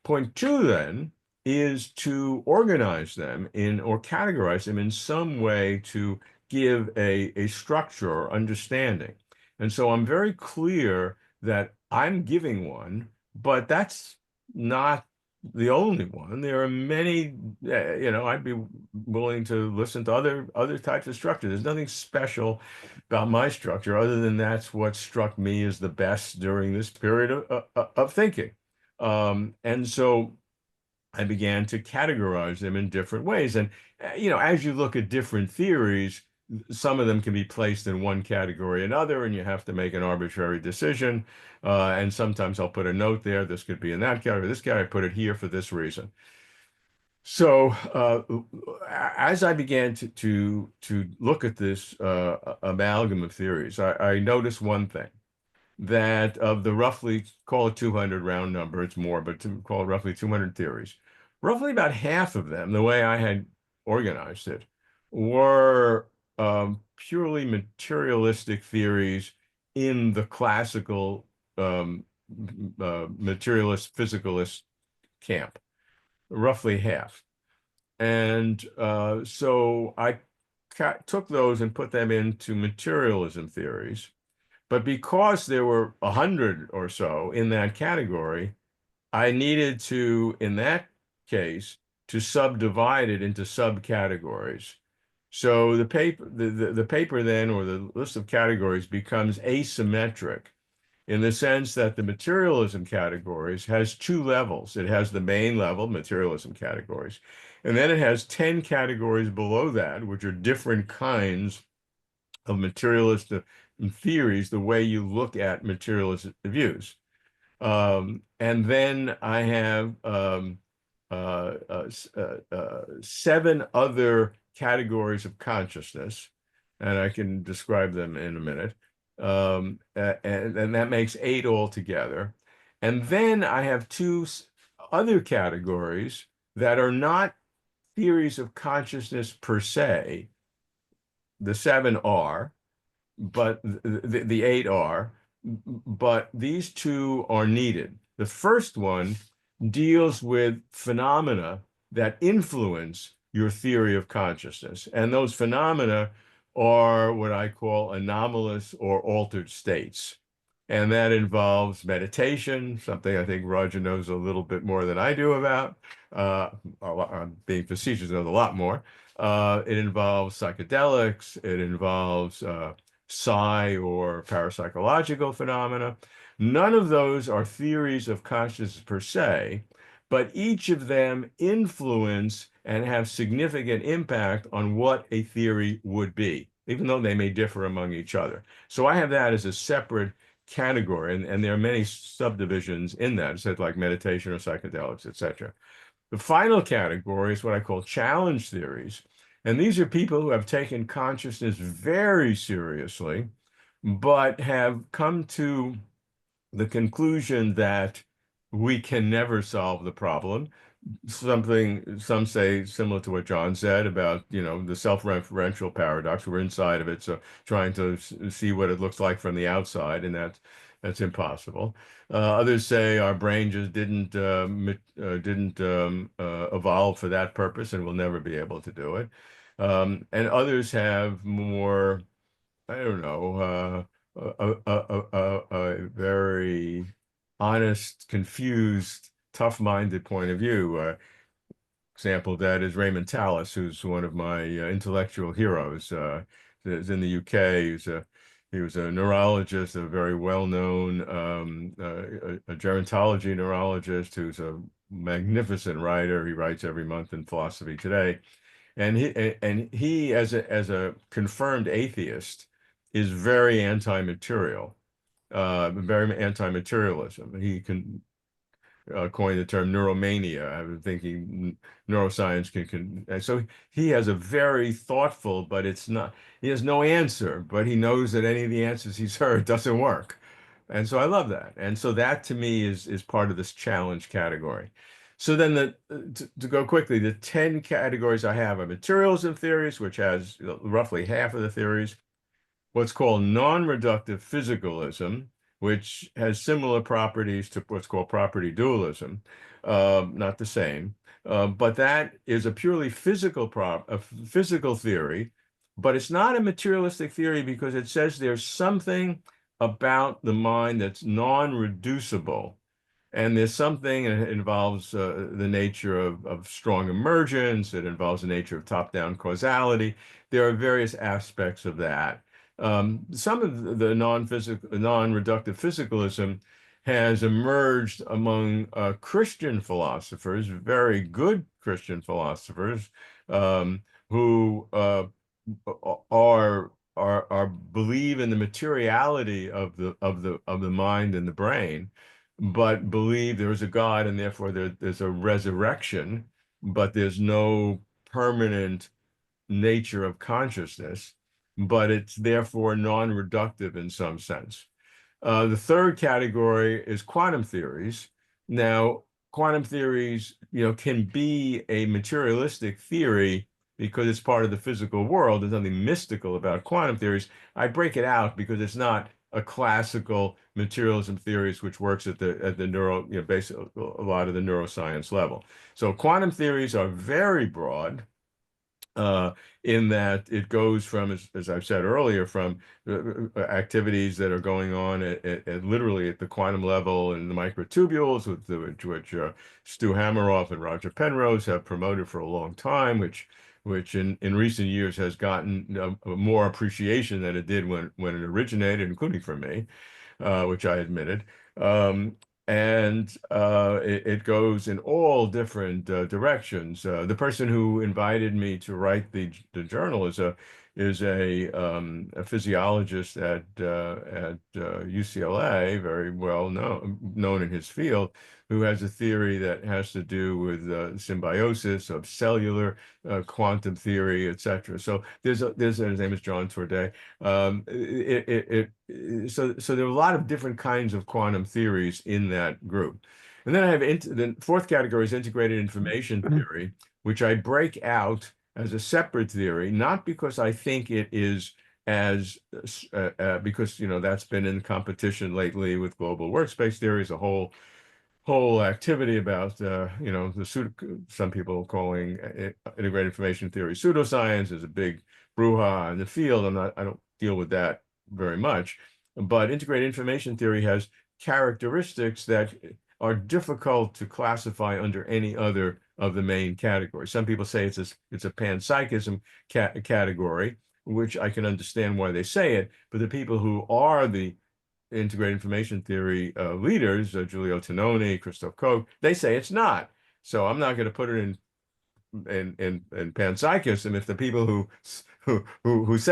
Speaker 2: Point two then is to organize them in, or categorize them in some way to give a structure or understanding. And so I'm very clear that I'm giving one, but that's not the only one. There are many, I'd be willing to listen to other types of structure. There's nothing special about my structure other than that's what struck me as the best during this period of thinking. And so I began to categorize them in different ways. And, as you look at different theories, some of them can be placed in one category or another, and you have to make an arbitrary decision. And sometimes I'll put a note there, this could be in that category, this category, I put it here for this reason. So as I began to look at this amalgam of theories, I noticed one thing, that of the roughly, call it 200 round number, it's more, but to call it roughly 200 theories, roughly about half of them, the way I had organized it, were purely materialistic theories in the classical materialist physicalist camp, roughly half. And so I took those and put them into materialism theories. But because there were 100 or so in that category, I needed to, in that case, to subdivide it into subcategories. So the paper then, or the list of categories, becomes asymmetric in the sense that the materialism categories has two levels. It has the main level, materialism categories, and then it has 10 categories below that, which are different kinds of theories the way you look at materialist views. And then I have 7 other categories of consciousness, and I can describe them in a minute. And that makes 8 altogether. And then I have 2 other categories that are not theories of consciousness per se. The 7 are, but the 8 are, but these 2 are needed. The first one deals with phenomena that influence your theory of consciousness. And those phenomena are what I call anomalous or altered states. And that involves meditation, something I think Roger knows a little bit more than I do about. I'm being facetious, knows a lot more. It involves psychedelics. It involves psi or parapsychological phenomena. None of those are theories of consciousness per se, but each of them influence and have significant impact on what a theory would be, even though they may differ among each other. So I have that as a separate category, and there are many subdivisions in that, said like meditation or psychedelics, etc. The final category is what I call challenge theories. And these are people who have taken consciousness very seriously, but have come to the conclusion that we can never solve the problem. Something some say similar to what John said about, the self-referential paradox. We're inside of it, so trying to see what it looks like from the outside, and that's impossible. Others say our brain just didn't evolve for that purpose, and we'll never be able to do it. And others have more, I don't know, a very honest, confused, tough-minded point of view. Example of that is Raymond Tallis, who's one of my intellectual heroes. Is in the UK. He was a neurologist, a very well-known a gerontology neurologist who's a magnificent writer. He writes every month in Philosophy Today. And he as a confirmed atheist is very anti-material, very anti-materialism. He can coined the term neuromania. I was thinking neuroscience and so he has a very thoughtful, but he has no answer, but he knows that any of the answers he's heard doesn't work. And so I love that. And so that to me is part of this challenge category. So then to go quickly, the 10 categories I have are materialism theories, which has roughly half of the theories, what's called non-reductive physicalism, which has similar properties to what's called property dualism, not the same, but that is a purely physical theory, but it's not a materialistic theory because it says there's something about the mind that's non-reducible. And there's something, and it involves the nature of strong emergence. It involves the nature of top-down causality. There are various aspects of that. Some of the non-reductive physicalism has emerged among Christian philosophers, very good Christian philosophers, who believe in the materiality of the mind and the brain, but believe there is a God and therefore there's a resurrection, but there's no permanent nature of consciousness, but it's therefore non-reductive in some sense. The third category is quantum theories. Now, quantum theories, can be a materialistic theory because it's part of the physical world. There's nothing mystical about quantum theories. I break it out because it's not a classical materialism theories, which works at the neuro, basically a lot of the neuroscience level. So quantum theories are very broad. In that it goes from, as I've said earlier, from activities that are going on at literally at the quantum level in the microtubules, which Stu Hameroff and Roger Penrose have promoted for a long time, which in recent years has gotten more appreciation than it did when it originated, including for me, which I admitted. And it goes in all different directions. The person who invited me to write the journal is is a physiologist at UCLA, very well known in his field, who has a theory that has to do with symbiosis of cellular quantum theory, etc. So there's his name is John Torday. So there are a lot of different kinds of quantum theories in that group. And then I have the fourth category is integrated information theory, which I break out as a separate theory, not because I think it is as because that's been in competition lately with global workspace theories, a whole activity about some people calling integrated information theory pseudoscience. Is a big brouhaha in the field. I don't deal with that very much, but integrated information theory has characteristics that are difficult to classify under any other of the main categories. Some people say it's a panpsychism category, which I can understand why they say it, but the people who are the integrated information theory leaders, Giulio Tononi, Christoph Koch, they say it's not. So I'm not going to put it in panpsychism if the people whose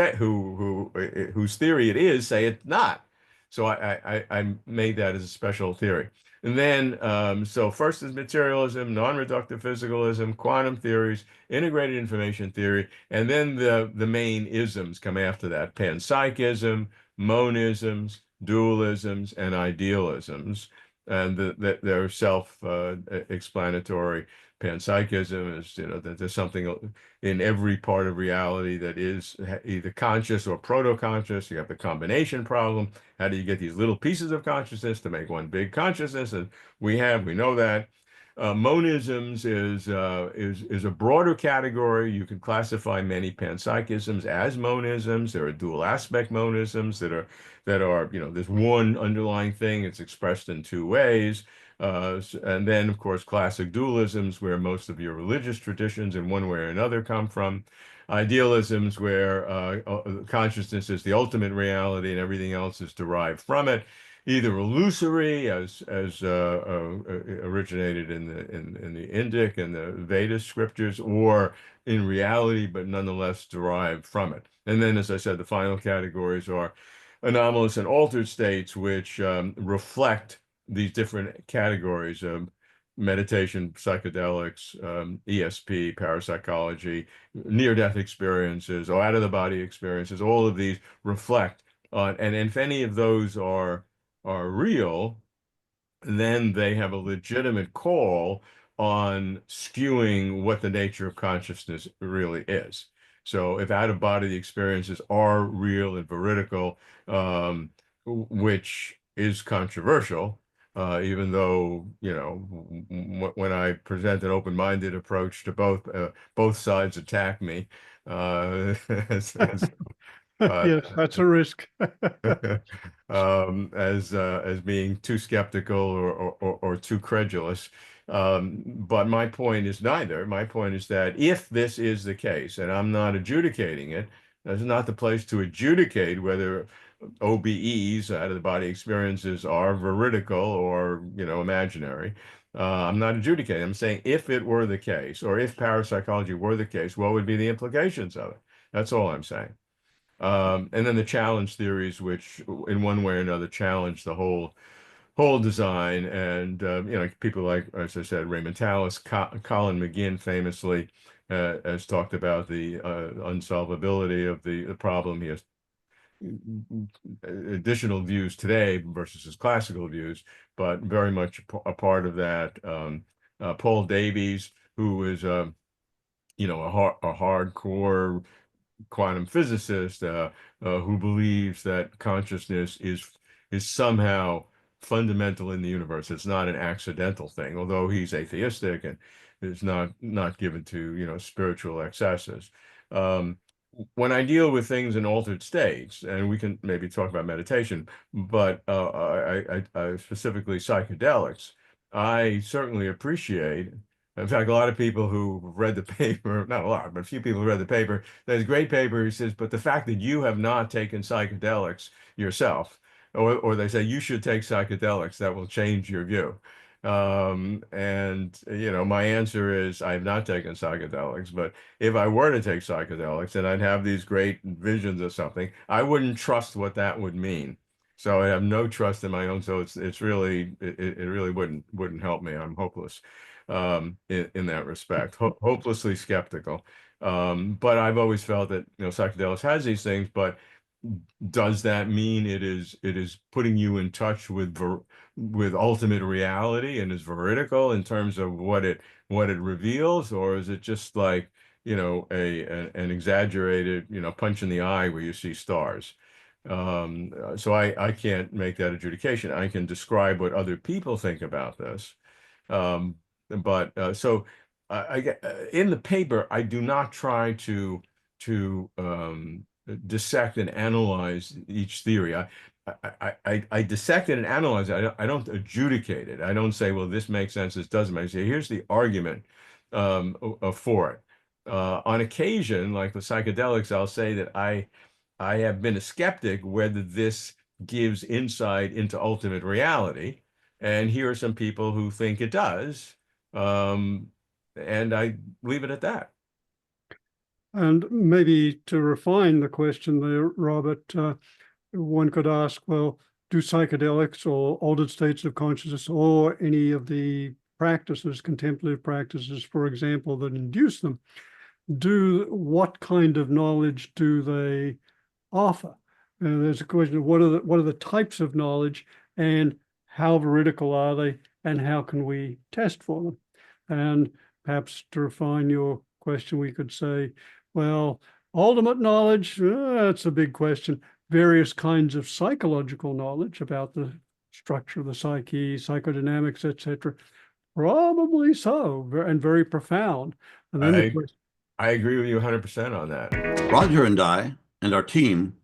Speaker 2: theory it is say it's not. So I made that as a special theory. And then so first is materialism, non-reductive physicalism, quantum theories, integrated information theory, and then the main isms come after that: panpsychism, monisms, dualisms, and idealisms, and they're self-explanatory. Panpsychism is, that there's something in every part of reality that is either conscious or proto-conscious. You have the combination problem. How do you get these little pieces of consciousness to make one big consciousness? And we know that. Monisms is a broader category. You can classify many panpsychisms as monisms. There are dual aspect monisms that are there's one underlying thing. It's expressed in two ways. And then, of course, classic dualisms, where most of your religious traditions in one way or another come from. Idealisms, where consciousness is the ultimate reality and everything else is derived from it, either illusory, as originated in the Indic and the Vedic scriptures, or in reality, but nonetheless derived from it. And then, as I said, the final categories are anomalous and altered states, which reflect these different categories of meditation, psychedelics, ESP, parapsychology, near-death experiences, or out-of-the-body experiences. All of these reflect on, and if any of those are real, then they have a legitimate call on skewing what the nature of consciousness really is. So if out-of-body experiences are real and veridical, which is controversial, even though, when I present an open-minded approach to both sides attack me.
Speaker 1: Yes, that's a risk.
Speaker 2: As being too skeptical or too credulous. But my point is neither. My point is that if this is the case, and I'm not adjudicating it, that's not the place to adjudicate whether OBEs, out-of-the-body experiences, are veridical or, imaginary. I'm not adjudicating. I'm saying if it were the case, or if parapsychology were the case, what would be the implications of it? That's all I'm saying. And then the challenge theories, which in one way or another challenge the whole design. And people like, as I said, Raymond Tallis, Colin McGinn famously has talked about the unsolvability of the problem. He has additional views today versus his classical views, but very much a part of that. Paul Davies, who is a hardcore quantum physicist who believes that consciousness is somehow fundamental in the universe. It's not an accidental thing, although he's atheistic and is not given to spiritual excesses. When I deal with things in altered states, and we can maybe talk about meditation, but I specifically psychedelics, I certainly appreciate. In fact, a lot of people who read the paper, not a lot, but a few people who read the paper, there's a great paper. He says, but the fact that you have not taken psychedelics yourself, or they say you should take psychedelics, that will change your view. And my answer is I've not taken psychedelics, but if I were to take psychedelics and I'd have these great visions of something, I wouldn't trust what that would mean. So I have no trust in my own. So it's really it really wouldn't help me. I'm hopeless in that respect, hopelessly skeptical. But I've always felt that psychedelics has these things, but does that mean it is putting you in touch with ultimate reality and is veridical in terms of what it reveals, or is it just like an exaggerated punch in the eye where you see stars? So I can't make that adjudication. I can describe what other people think about this. But so I get in the paper, I do not try to dissect and analyze each theory. I dissect it and analyze it. I don't adjudicate it. I don't say, well, this makes sense, this doesn't make sense. Here's the argument for it. On occasion, like with psychedelics, I'll say that I have been a skeptic whether this gives insight into ultimate reality. And here are some people who think it does. And I leave it at that.
Speaker 1: And maybe to refine the question there, Robert, one could ask, well, do psychedelics or altered states of consciousness or any of the practices, contemplative practices, for example, that induce them, what kind of knowledge do they offer? And there's a question of what are the types of knowledge and how veridical are they and how can we test for them? And perhaps to refine your question, we could say, well, ultimate knowledge, that's a big question. Various kinds of psychological knowledge about the structure of the psyche, psychodynamics, etc. Probably so, and very profound. And then the
Speaker 2: I
Speaker 1: question,
Speaker 2: I agree with you 100% on that.
Speaker 3: Roger and I and our team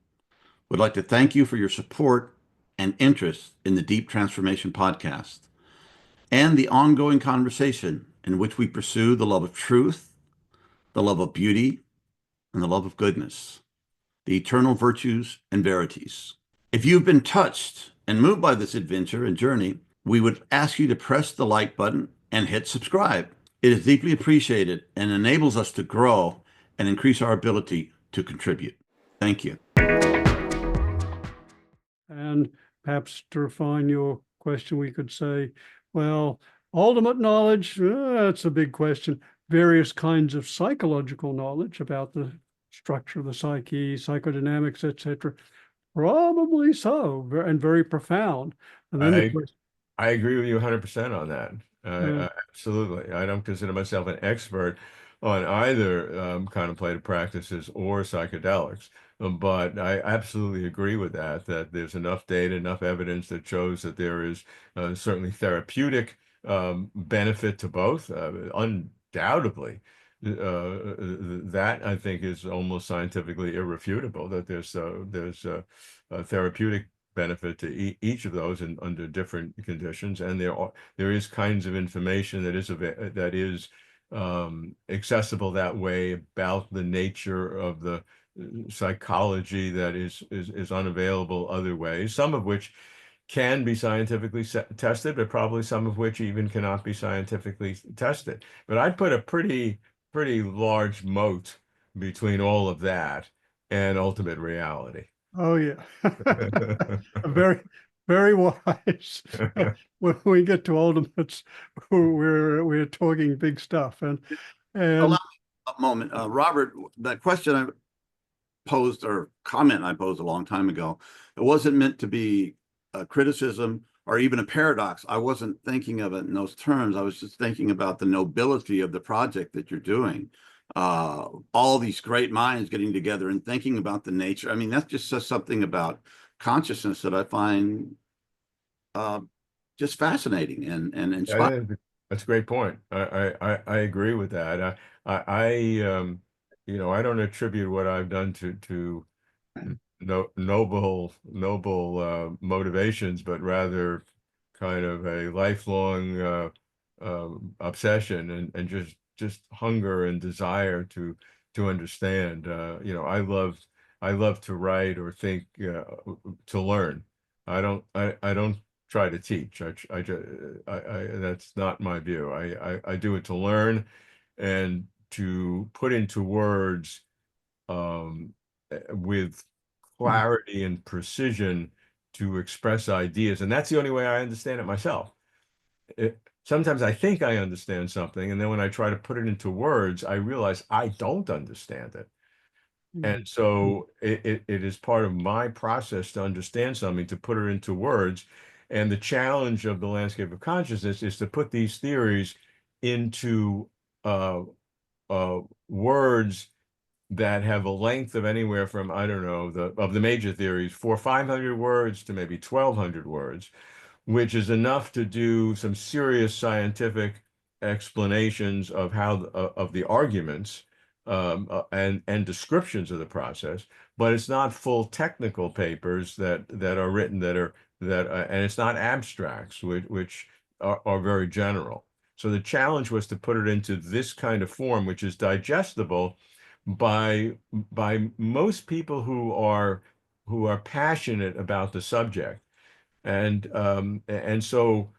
Speaker 3: would like to thank you for your support and interest in the Deep Transformation Podcast and the ongoing conversation in which we pursue the love of truth, the love of beauty, and the love of goodness, the eternal virtues and verities. If you've been touched and moved by this adventure and journey, we would ask you to press the like button and hit subscribe. It is deeply appreciated and enables us to grow and increase our ability to contribute. Thank you.
Speaker 1: and perhaps to refine your question, we could say, well, ultimate knowledge, that's a big question. Various kinds of psychological knowledge about the structure of the psyche, psychodynamics, etc. Probably so, and very profound. And then the
Speaker 2: I
Speaker 1: question,
Speaker 2: I agree with you 100% on that.
Speaker 1: uh,
Speaker 2: Absolutely. I don't consider myself an expert on either contemplative practices or psychedelics, but I absolutely agree with that there's enough data, enough evidence that shows that there is certainly therapeutic benefit to both, undoubtedly. That I think is almost scientifically irrefutable, that there's a therapeutic benefit to each of those and under different conditions, and there is kinds of information that is accessible that way about the nature of the psychology that is unavailable other ways, some of which can be scientifically tested, but probably some of which even cannot be scientifically tested. But I'd put a pretty large moat between all of that and ultimate reality.
Speaker 1: oh yeah, very, very wise. When we get to ultimates, we're talking big stuff,
Speaker 3: Allow
Speaker 1: and
Speaker 3: me a moment. Robert, that question I posed or comment I posed a long time ago, it wasn't meant to be a criticism or even a paradox. I wasn't thinking of it in those terms. I was just thinking about the nobility of the project that you're doing. All these great minds getting together and thinking about the nature. I mean, that just says something about consciousness that I find just fascinating and inspiring.
Speaker 2: That's a great point. I agree with that. I don't attribute what I've done to no noble motivations, but rather kind of a lifelong obsession and just hunger and desire to understand. I love to write or think to learn. I don't try to teach. That's not my view. I do it to learn and to put into words with clarity and precision to express ideas. And that's the only way I understand it myself. Sometimes I think I understand something, and then when I try to put it into words, I realize I don't understand it. And so it is part of my process to understand something, to put it into words. And the challenge of the landscape of consciousness is to put these theories into uh, words that have a length of anywhere from, I don't know, of the major theories, 500 words to maybe 1,200 words, which is enough to do some serious scientific explanations of how of the arguments and descriptions of the process, but it's not full technical papers that are written and it's not abstracts which are very general. So the challenge was to put it into this kind of form, which is digestible by most people who are passionate about the subject. And so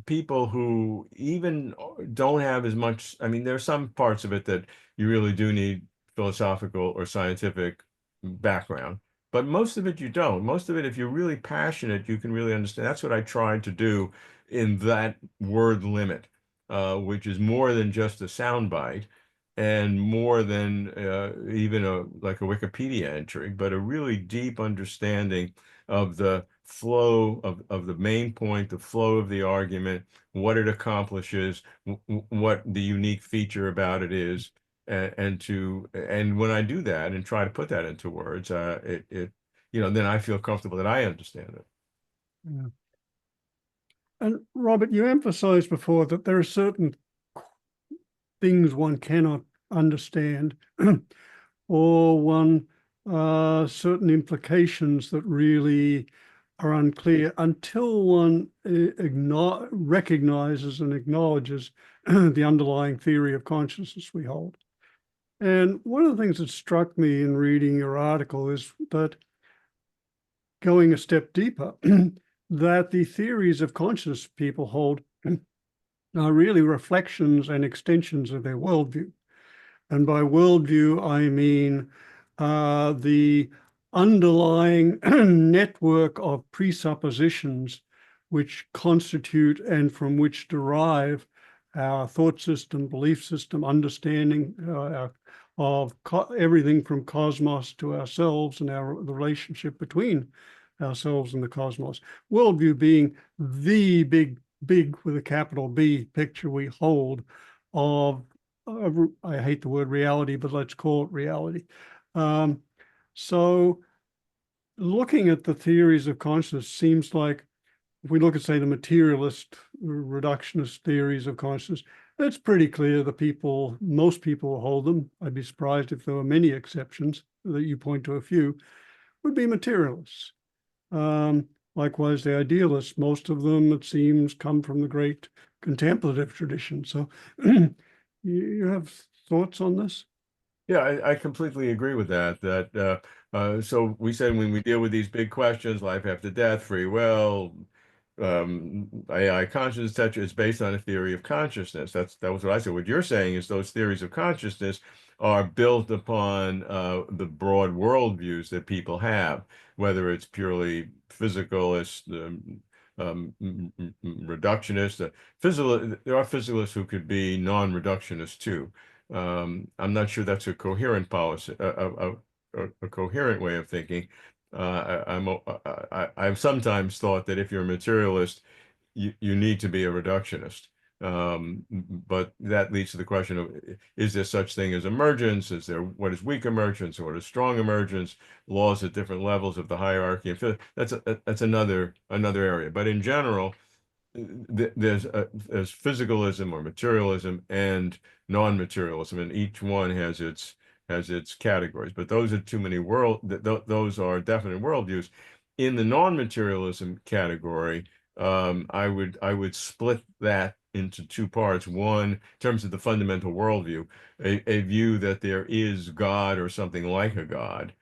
Speaker 2: people who even don't have as much, I mean, there are some parts of it that you really do need philosophical or scientific background, but most of it you don't. Most of it, if you're really passionate, you can really understand. That's what I tried to do in that word limit, which is more than just a soundbite and more than even like a Wikipedia entry, but a really deep understanding of the flow of the main point, the flow of the argument, what it accomplishes, what the unique feature about it is, and when I do that and try to put that into words, then I feel comfortable that I understand it.
Speaker 1: Yeah. And Robert, you emphasized before that there are certain things one cannot understand or certain implications that really are unclear until one recognizes and acknowledges the underlying theory of consciousness we hold. And one of the things that struck me in reading your article is that, going a step deeper, that the theories of consciousness people hold are really reflections and extensions of their worldview. And by worldview, I mean the underlying network of presuppositions which constitute and from which derive our thought system, belief system, understanding of everything from cosmos to ourselves and the relationship between ourselves and the cosmos. Worldview being the big with a capital B picture we hold of, I hate the word reality, but let's call it reality. So looking at the theories of consciousness seems like, if we look at, say, the materialist, reductionist theories of consciousness, it's pretty clear most people hold them. I'd be surprised if there were many exceptions, that you point to a few, would be materialists. Likewise, the idealists, most of them, it seems, come from the great contemplative tradition. So you have thoughts on this?
Speaker 2: Yeah, I completely agree with that. So we said when we deal with these big questions, life after death, free will, AI consciousness, etc., is based on a theory of consciousness. That was what I said. What you're saying is those theories of consciousness are built upon the broad worldviews that people have, whether it's purely physicalist, reductionist, there are physicalists who could be non-reductionist too. I'm not sure that's a coherent policy, a coherent way of thinking. I've sometimes thought that if you're a materialist, you need to be a reductionist. But that leads to the question of, is there such thing as emergence? What is weak emergence? What is strong emergence? Laws at different levels of the hierarchy. That's another area. But in general, there's physicalism or materialism and non-materialism, and each one has its categories. But those are too many those are definite worldviews. In the non-materialism category, I would split that into two parts. One, in terms of the fundamental worldview, a view that there is God or something like a God,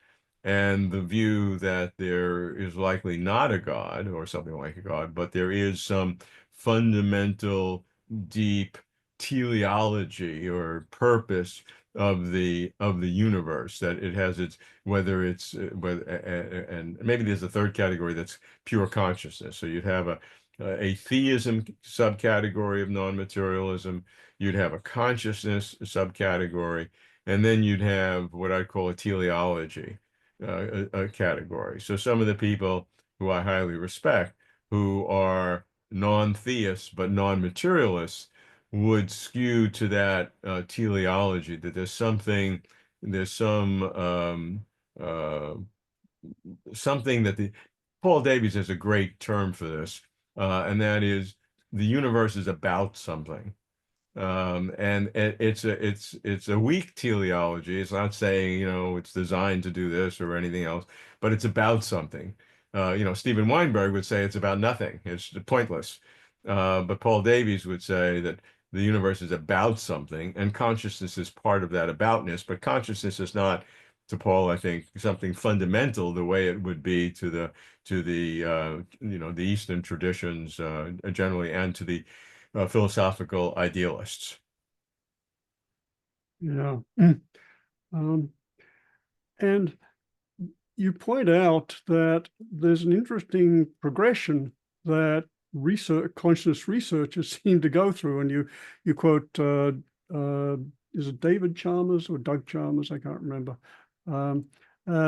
Speaker 2: and the view that there is likely not a God or something like a God, but there is some fundamental, deep teleology or purpose of the universe, that it has its, whether it's whether and maybe there's a third category that's pure consciousness. So you'd have a theism subcategory of non-materialism, you'd have a consciousness subcategory, and then you'd have what I call a teleology a category. So some of the people who I highly respect, who are non-theists but non-materialists, would skew to that teleology, that there's something that Paul Davies has a great term for this, and that is the universe is about something. And it's a weak teleology. It's not saying, it's designed to do this or anything else, but it's about something. Stephen Weinberg would say it's about nothing. It's pointless. But Paul Davies would say that the universe is about something, and consciousness is part of that aboutness. But consciousness is not, to Paul, I think, something fundamental the way it would be to the the Eastern traditions generally, and to the philosophical idealists.
Speaker 1: Yeah. And you point out that there's an interesting progression that conscious researchers seem to go through, and you quote is it David Chalmers or Doug Chalmers? I can't remember,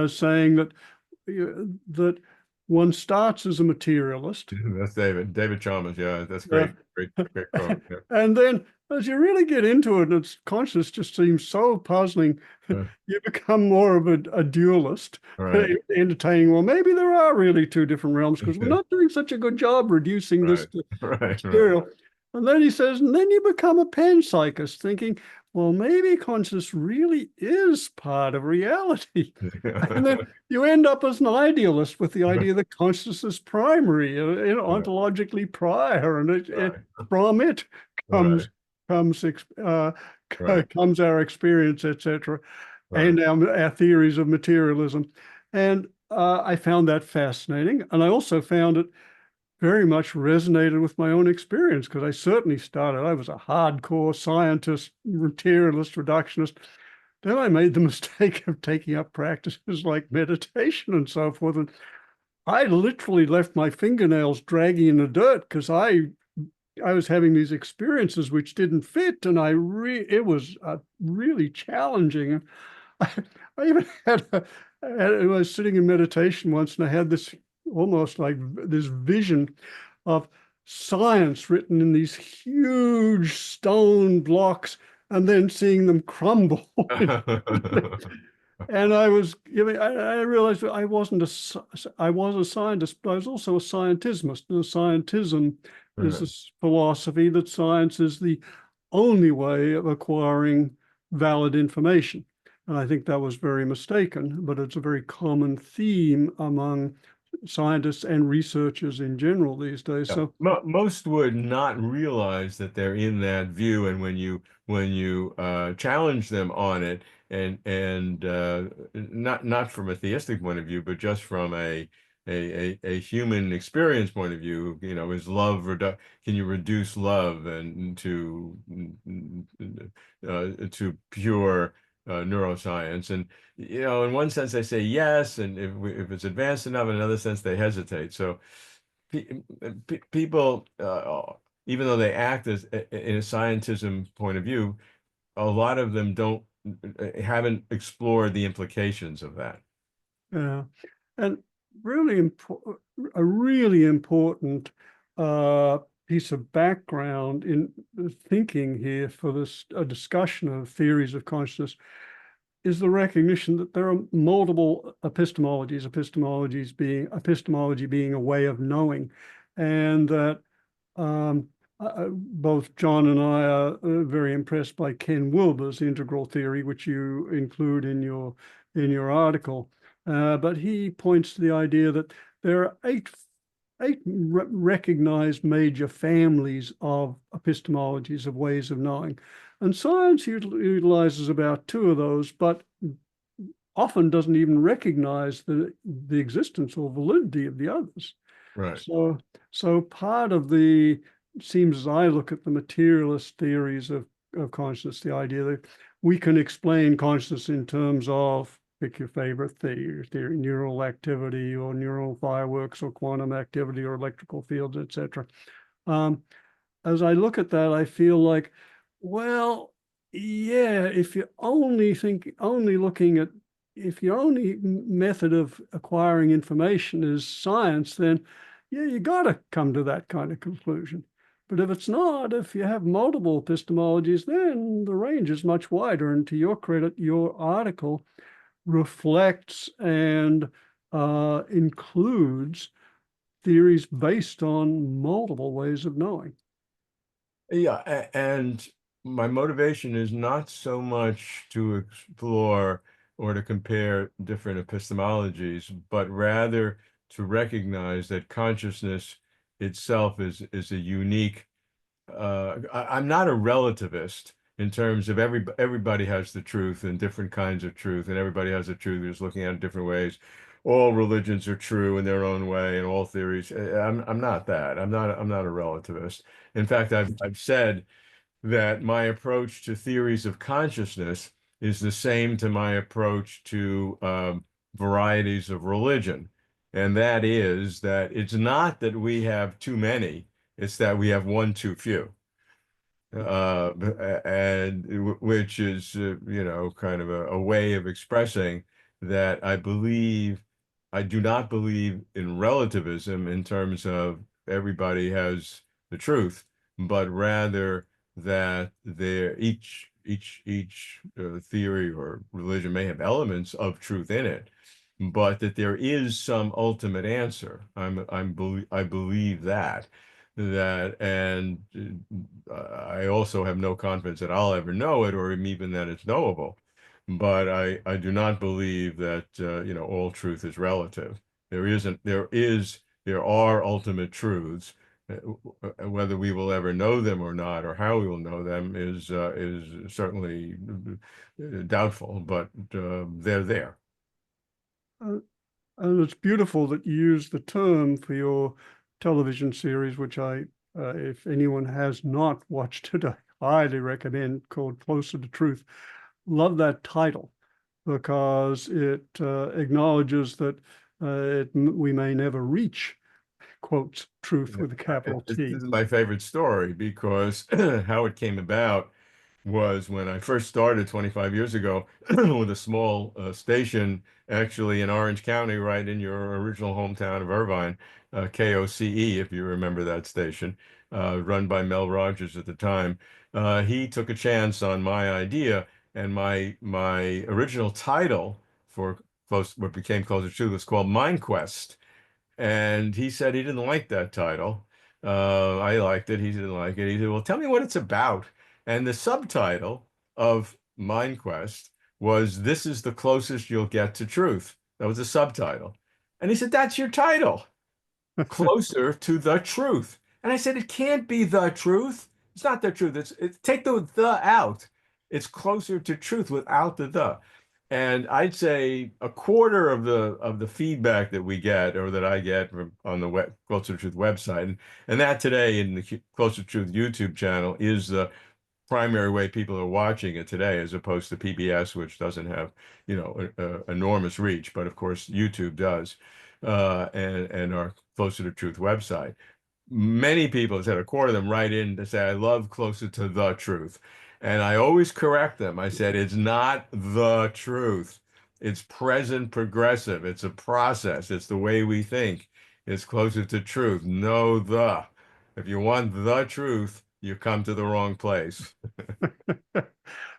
Speaker 1: saying that one starts as a materialist.
Speaker 2: That's David Chalmers. Yeah, that's great. Great quote. Yeah.
Speaker 1: And then as you really get into it, its conscious just seems so puzzling. You become more of a dualist,
Speaker 2: Right.
Speaker 1: entertaining, well, maybe there are really two different realms because we're not doing such a good job reducing this to material. And then he says, and then you become a panpsychist, thinking, well, maybe consciousness really is part of reality. And then you end up as an idealist with the idea that consciousness is primary, ontologically prior, and from it comes our experience, etc., and our theories of materialism. And I found that fascinating. And I also found it very much resonated with my own experience, because I certainly I was a hardcore scientist, materialist, reductionist. Then I made the mistake of taking up practices like meditation and so forth. And I literally left my fingernails dragging in the dirt because I was having these experiences which didn't fit, and it was really challenging. I even I was sitting in meditation once, and I had this almost like this vision of science written in these huge stone blocks, and then seeing them crumble. And I realized that I was a scientist, but I was also a scientismist. And a scientism is this philosophy that science is the only way of acquiring valid information. And I think that was very mistaken, but it's a very common theme among scientists and researchers in general these days.
Speaker 2: Yeah.
Speaker 1: So
Speaker 2: most would not realize that they're in that view, and when you challenge them on it, and not from a theistic point of view, but just from a human experience point of view, is love can you reduce love and to pure neuroscience? And in one sense they say yes, and if it's advanced enough, in another sense they hesitate. So people, even though they act as in a scientism point of view, a lot of them haven't explored the implications of that.
Speaker 1: Yeah, and a really important piece of background in thinking here for this discussion of theories of consciousness is the recognition that there are multiple epistemologies, epistemology being a way of knowing, and that both John and I are very impressed by Ken Wilber's integral theory, which you include in your article. But he points to the idea that there are eight recognized major families of epistemologies, of ways of knowing. And science utilizes about two of those, but often doesn't even recognize the existence or validity of the others.
Speaker 2: Right.
Speaker 1: So part of the, seems as I look at the materialist theories of consciousness, the idea that we can explain consciousness in terms of, pick your favorite theory, neural activity or neural fireworks or quantum activity or electrical fields, etc. As I look at that, I feel like, well, yeah, if you're only looking at, if your only method of acquiring information is science, then yeah, you got to come to that kind of conclusion. But if it's not, if you have multiple epistemologies, then the range is much wider. And to your credit, your article reflects and includes theories based on multiple ways of knowing.
Speaker 2: Yeah, and my motivation is not so much to explore or to compare different epistemologies, but rather to recognize that consciousness itself is a unique. I'm not a relativist in terms of everybody has the truth and different kinds of truth, and everybody has the truth is looking at it different ways. All religions are true in their own way, and all theories. I'm not that. I'm not a relativist. In fact, I've said that my approach to theories of consciousness is the same to my approach to varieties of religion. And that is that it's not that we have too many, it's that we have one too few. And which is, kind of a way of expressing that I do not believe in relativism in terms of everybody has the truth, but rather that each theory or religion may have elements of truth in it, but that there is some ultimate answer. I believe that, and I also have no confidence that I'll ever know it or even that it's knowable. But I do not believe that all truth is relative. There are ultimate truths. Whether we will ever know them or not, or how we will know them, is certainly doubtful. But they're there.
Speaker 1: And it's beautiful that you use the term for your television series, which if anyone has not watched it, I highly recommend, called Closer to Truth. Love that title because it acknowledges that we may never reach, quotes, truth with a capital
Speaker 2: This
Speaker 1: T.
Speaker 2: is my favorite story because how it came about was when I first started 25 years ago with a small station, actually in Orange County, right in your original hometown of Irvine, KOCE, if you remember that station, run by Mel Rogers at the time. He took a chance on my idea, and my original title for what became Closer to was called Mind Quest. And he said he didn't like that title. I liked it. He didn't like it. He said, well, tell me what it's about. And the subtitle of Mind Quest was This is the Closest You'll Get to Truth. That was the subtitle. And he said, that's your title, Closer to the Truth. And I said, it can't be the truth. It's not the truth. Take the out. It's closer to truth without the. And I'd say a quarter of the feedback that we get or that I get on the Closer to Truth website, and that today in the Closer to Truth YouTube channel is the primary way people are watching it today, as opposed to PBS, which doesn't have, enormous reach, but of course YouTube does, and our Closer to Truth website. Many people, said a quarter of them, write in to say, I love Closer to the Truth. And I always correct them. I said, it's not the truth. It's present progressive. It's a process. It's the way we think. It's closer to truth. No the. If you want the truth, you come to the wrong place.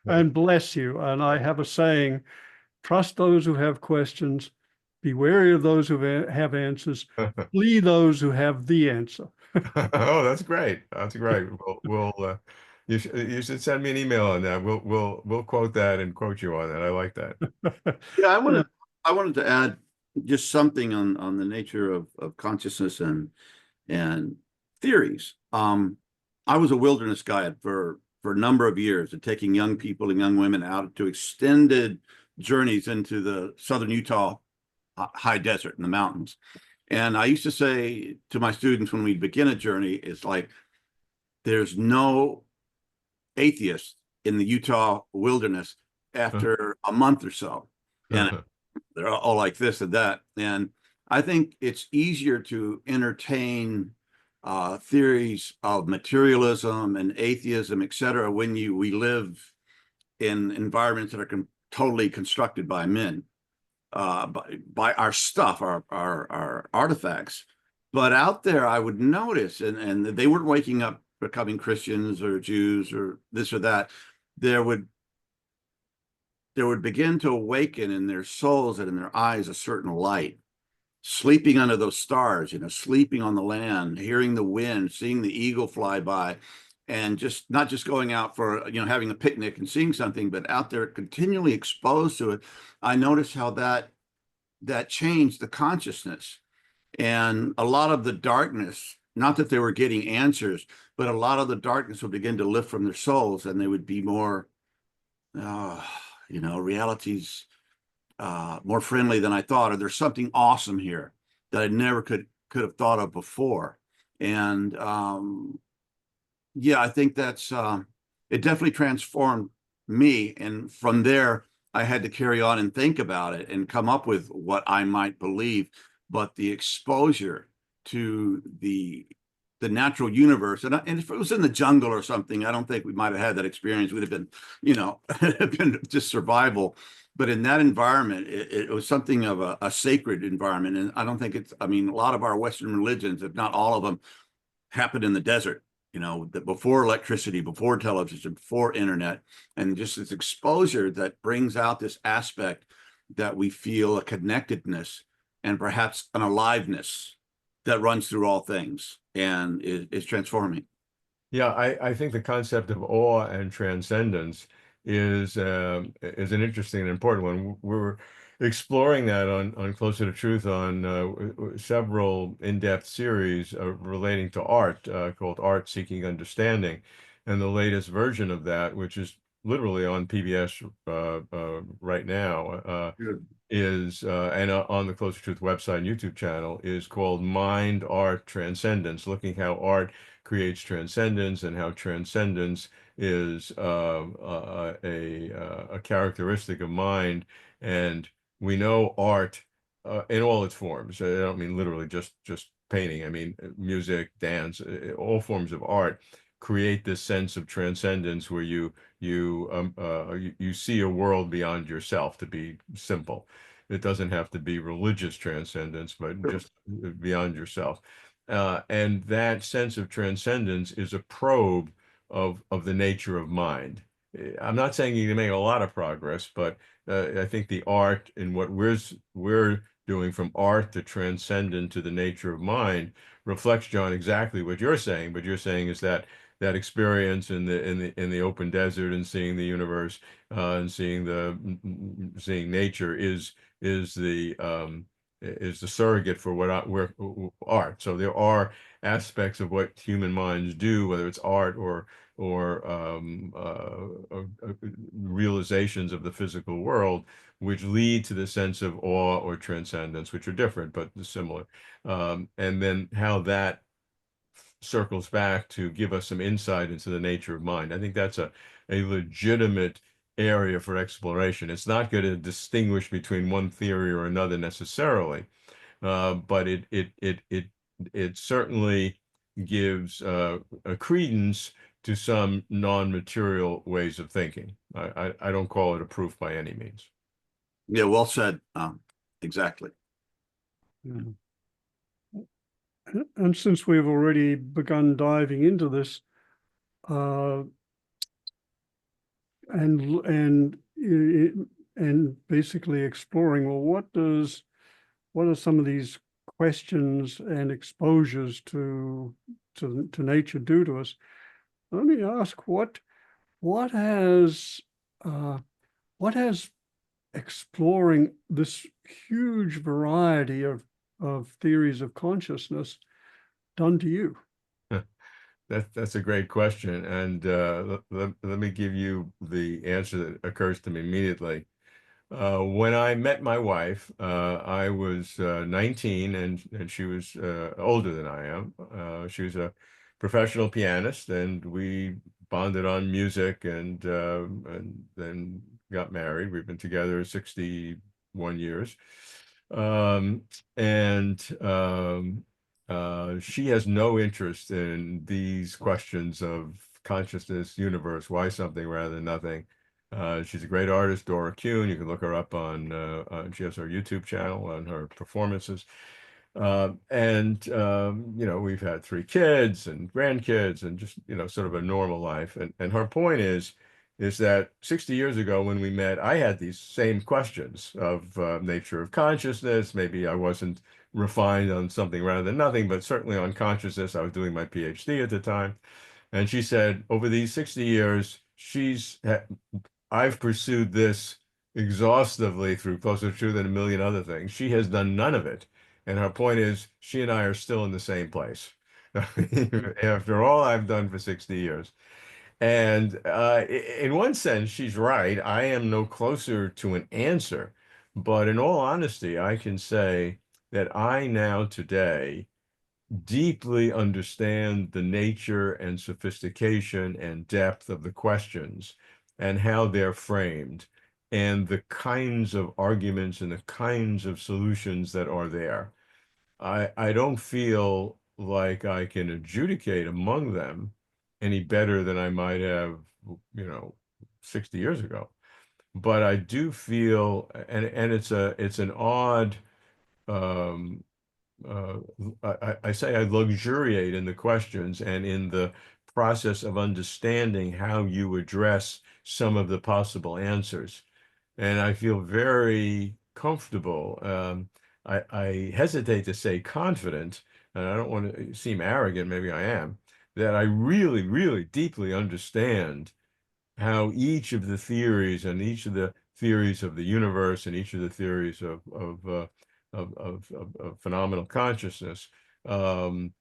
Speaker 1: And bless you. And I have a saying, trust those who have questions, be wary of those who have answers, flee those who have the answer.
Speaker 2: Oh, that's great. That's great. You should send me an email on that. We'll quote that and quote you on that. I like that.
Speaker 3: Yeah, I wanted to add just something on the nature of consciousness and theories. I was a wilderness guide for a number of years, taking young people and young women out to extended journeys into the southern Utah high desert in the mountains. And I used to say to my students when we begin a journey, it's like, there's no atheist in the Utah wilderness after a month or so. And they're all like this and that. And I think it's easier to entertain theories of materialism and atheism, et cetera, when we live in environments that are totally constructed by men, by our stuff, our artifacts. But out there, I would notice, and they weren't waking up becoming Christians or Jews or this or that. There would begin to awaken in their souls and in their eyes a certain light, sleeping under those stars, sleeping on the land, hearing the wind, seeing the eagle fly by, and just not just going out for, having a picnic and seeing something, but out there continually exposed to it. I noticed how that changed the consciousness, and a lot of the darkness, not that they were getting answers, but a lot of the darkness would begin to lift from their souls, and they would be more, reality's more friendly than I thought, or there's something awesome here that I never could have thought of before. And yeah, I think that's it definitely transformed me. And from there, I had to carry on and think about it and come up with what I might believe. But the exposure to the natural universe, and if it was in the jungle or something, I don't think we might have had that experience. We'd have been, been just survival. But in that environment, it was something of a sacred environment. And I don't think a lot of our Western religions, if not all of them, happened in the desert, that before electricity, before television, before internet, and just this exposure that brings out this aspect that we feel a connectedness and perhaps an aliveness that runs through all things and is transforming.
Speaker 2: Yeah, I think the concept of awe and transcendence is an interesting and important one. We're exploring that on Closer to Truth on several in-depth series relating to art called Art Seeking Understanding. And the latest version of that, which is literally on PBS right now, is and on the Closer Truth website and YouTube channel, is called Mind, Art, Transcendence, looking how art creates transcendence and how transcendence is a characteristic of mind. And we know art in all its forms. I don't mean literally just painting. I mean music, dance, all forms of art create this sense of transcendence where you see a world beyond yourself, to be simple. It doesn't have to be religious transcendence, but just beyond yourself. And that sense of transcendence is a probe of the nature of mind. I'm not saying you can make a lot of progress, but I think the art and what we're doing from art to transcendent to the nature of mind reflects, John, exactly what you're saying. What you're saying is that experience in the open desert and seeing the universe and seeing nature is the surrogate for what art. So there are aspects of what human minds do, whether it's art or realizations of the physical world, which lead to the sense of awe or transcendence, which are different but similar. And then how that circles back to give us some insight into the nature of mind. I think that's a legitimate area for exploration. It's not going to distinguish between one theory or another necessarily, but it certainly gives a credence to some non-material ways of thinking. I don't call it a proof by any means.
Speaker 3: Yeah, well said. Exactly.
Speaker 1: Yeah. And since we've already begun diving into this, and basically exploring, well, what are some of these questions and exposures to nature do to us? Let me ask, what has exploring this huge variety of theories of consciousness done to you?
Speaker 2: That's a great question, and let me give you the answer that occurs to me immediately. When I met my wife, I was 19 and she was older than I am. She was a professional pianist and we bonded on music and then got married. We've been together 61 years. Um, and she has no interest in these questions of consciousness, universe, why something rather than nothing. She's a great artist, Dora Kuhn. You can look her up she has her YouTube channel on her performances. You know, we've had 3 kids and grandkids and just, you know, sort of a normal life. And her point is that 60 years ago when we met, I had these same questions of nature of consciousness. Maybe I wasn't refined on something rather than nothing, but certainly on consciousness. I was doing my PhD at the time. And she said, over these 60 years, I've pursued this exhaustively through Closer to Truth and a million other things. She has done none of it. And her point is, she and I are still in the same place after all I've done for 60 years. And in one sense, she's right. I am no closer to an answer. But in all honesty, I can say that I now today deeply understand the nature and sophistication and depth of the questions and how they're framed and the kinds of arguments and the kinds of solutions that are there. I don't feel like I can adjudicate among them any better than I might have, you know, 60 years ago. But I do feel, and it's an odd um, uh, I say I luxuriate in the questions and in the process of understanding how you address some of the possible answers. And I feel very comfortable. I hesitate to say confident, and I don't want to seem arrogant, maybe I am, that I really, really deeply understand how each of the theories and each of the theories of the universe and each of the theories of phenomenal consciousness um,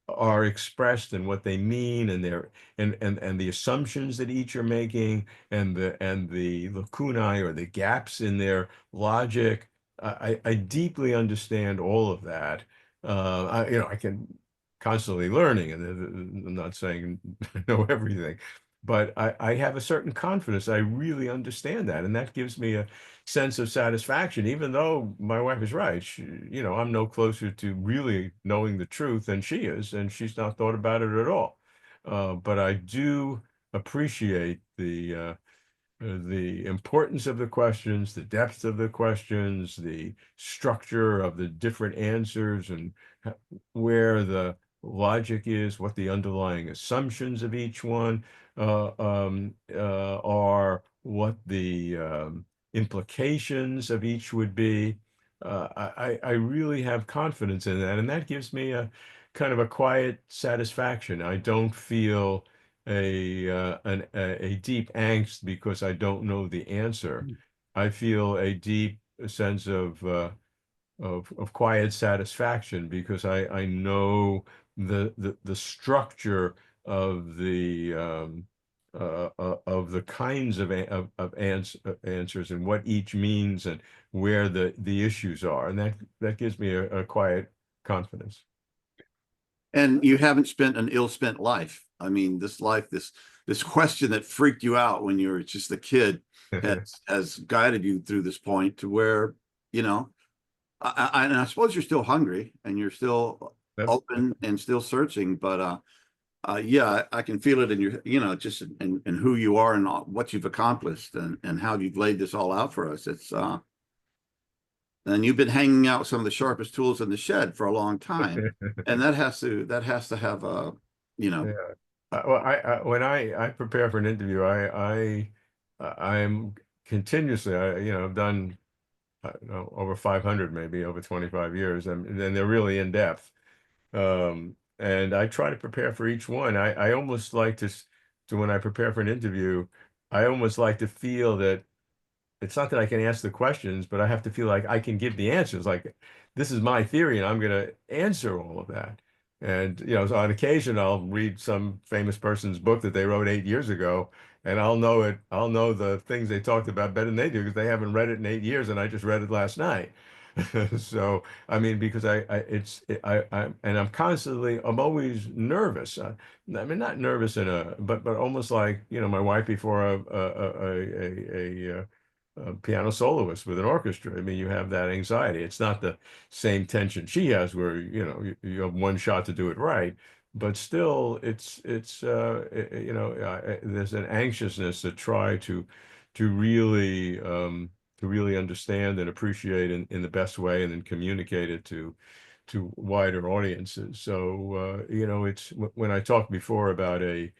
Speaker 2: are expressed and what they mean and their and the assumptions that each are making and the lacunae or the gaps in their logic. I deeply understand all of that. You know, I can constantly learning, and I'm not saying I know everything, but I have a certain confidence. I really understand that, and that gives me a sense of satisfaction, even though my wife is right. You know, I'm no closer to really knowing the truth than she is, and she's not thought about it at all. But I do appreciate the importance of the questions, the depth of the questions, the structure of the different answers, and where the logic is, what the underlying assumptions of each one are, what the implications of each would be. I really have confidence in that, and that gives me a kind of a quiet satisfaction. I don't feel a deep angst because I don't know the answer. I feel a deep sense of quiet satisfaction because I know the structure of the kinds of answers and what each means and where the issues are, and that gives me a quiet confidence.
Speaker 3: And you haven't spent an ill-spent life. I mean, this question that freaked you out when you were just a kid has guided you through this point to where, you know, and I suppose you're still hungry and you're still open and still searching, but yeah, I can feel it in your, you know, just in who you are and what you've accomplished and how you've laid this all out for us. It's and you've been hanging out some of the sharpest tools in the shed for a long time, and that has to have a, you know.
Speaker 2: Yeah. Well, when I prepare for an interview, I'm continuously, you know, I've done I don't know, over 500, maybe over 25 years, and then they're really in depth. And I try to prepare for each one. I almost like to when I prepare for an interview, I almost like to feel that it's not that I can ask the questions, but I have to feel like I can give the answers. Like this is my theory, and I'm going to answer all of that. And so on occasion I'll read some famous person's book that they wrote 8 years ago, and I'll know the things they talked about better than they do because they haven't read it in 8 years, and I just read it last night. So I mean, because I'm constantly, I'm always nervous. I mean, not nervous in a, but almost like my wife before a piano soloist with an orchestra. I mean, you have that anxiety. It's not the same tension she has, where you have one shot to do it right, but still, there's an anxiousness to try to really to really understand and appreciate in the best way, and then communicate it to wider audiences. So it's when I talked before about a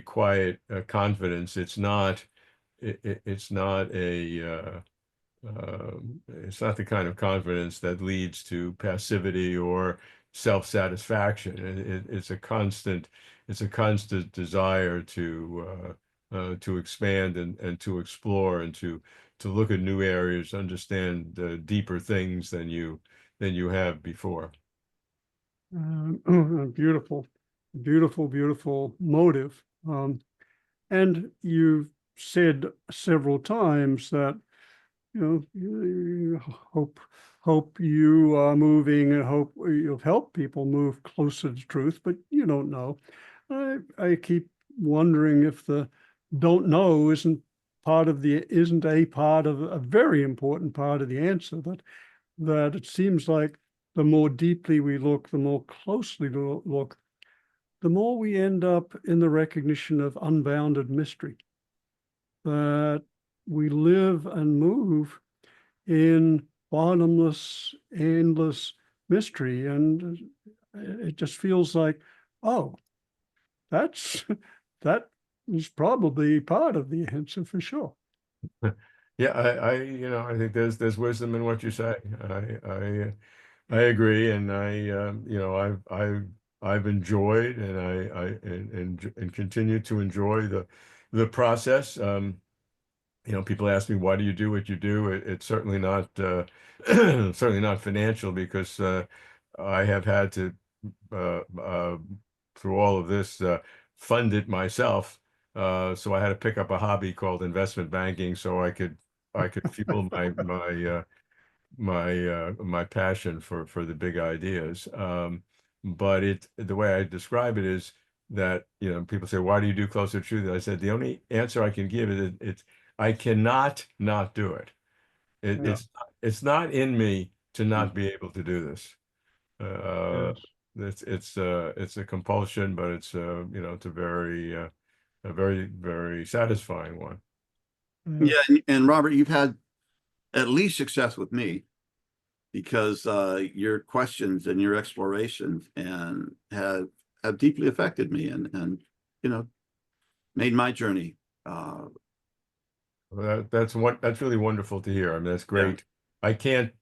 Speaker 2: quiet confidence, it's not it's not the kind of confidence that leads to passivity or self-satisfaction. It's a constant desire to expand and to explore, and to look at new areas, understand deeper things than you have before.
Speaker 1: Beautiful, beautiful, beautiful motive. And you've said several times that you hope you are moving, and hope you'll help people move closer to truth, but you don't know. I keep wondering if the don't know isn't a part of a very important part of the answer, that it seems like the more deeply we look, the more closely we look, the more we end up in the recognition of unbounded mystery, that we live and move in bottomless, endless mystery. And it just feels like, oh, that is probably part of the answer for sure.
Speaker 2: Yeah, I think there's wisdom in what you say. I agree, and I've enjoyed, and and continue to enjoy the process. People ask me, why do you do what you do? It's certainly not certainly not financial, because I have had to through all of this fund it myself. So I had to pick up a hobby called investment banking, so I could fuel my passion for the big ideas. But the way I describe it is that people say, why do you do Closer to Truth? I said the only answer I can give is it's I cannot not do it.
Speaker 1: Yeah.
Speaker 2: It's not in me to not be able to do this. Uh,
Speaker 1: Yes.
Speaker 2: it's a compulsion, but it's a very, very satisfying one.
Speaker 3: Yeah, and Robert, you've had at least success with me, because your questions and your explorations and have deeply affected me, and made my journey.
Speaker 2: That's really wonderful to hear. I mean, that's
Speaker 3: Yeah.
Speaker 2: great. I can't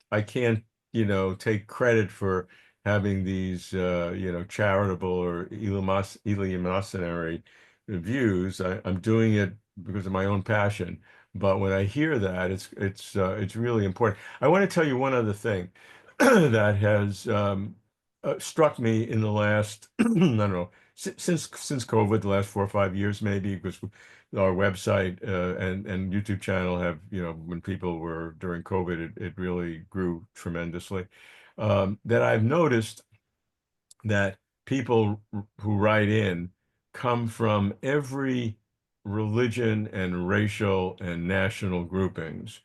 Speaker 2: take credit for having these charitable or eleemosynary views. I'm doing it because of my own passion. But when I hear that, it's really important. I want to tell you one other thing that has struck me in the last I don't know, since COVID, the last 4 or 5 years maybe, because our website and YouTube channel have, when people were during COVID, it really grew tremendously. That I've noticed that people who write in come from every religion and racial and national groupings,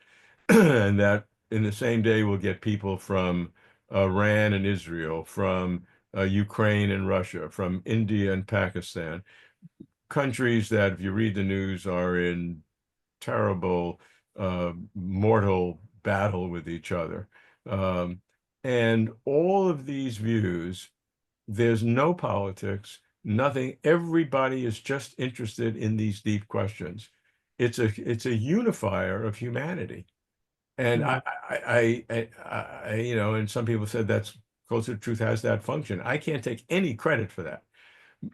Speaker 2: and that in the same day we'll get people from Iran and Israel, from Ukraine and Russia, from India and Pakistan, countries that, if you read the news, are in terrible, mortal battle with each other. Um, and all of these views, there's no politics, nothing. Everybody is just interested in these deep questions. It's a unifier of humanity. And
Speaker 1: Yeah.
Speaker 2: and some people said that's Closer to Truth has that function. I can't take any credit for that.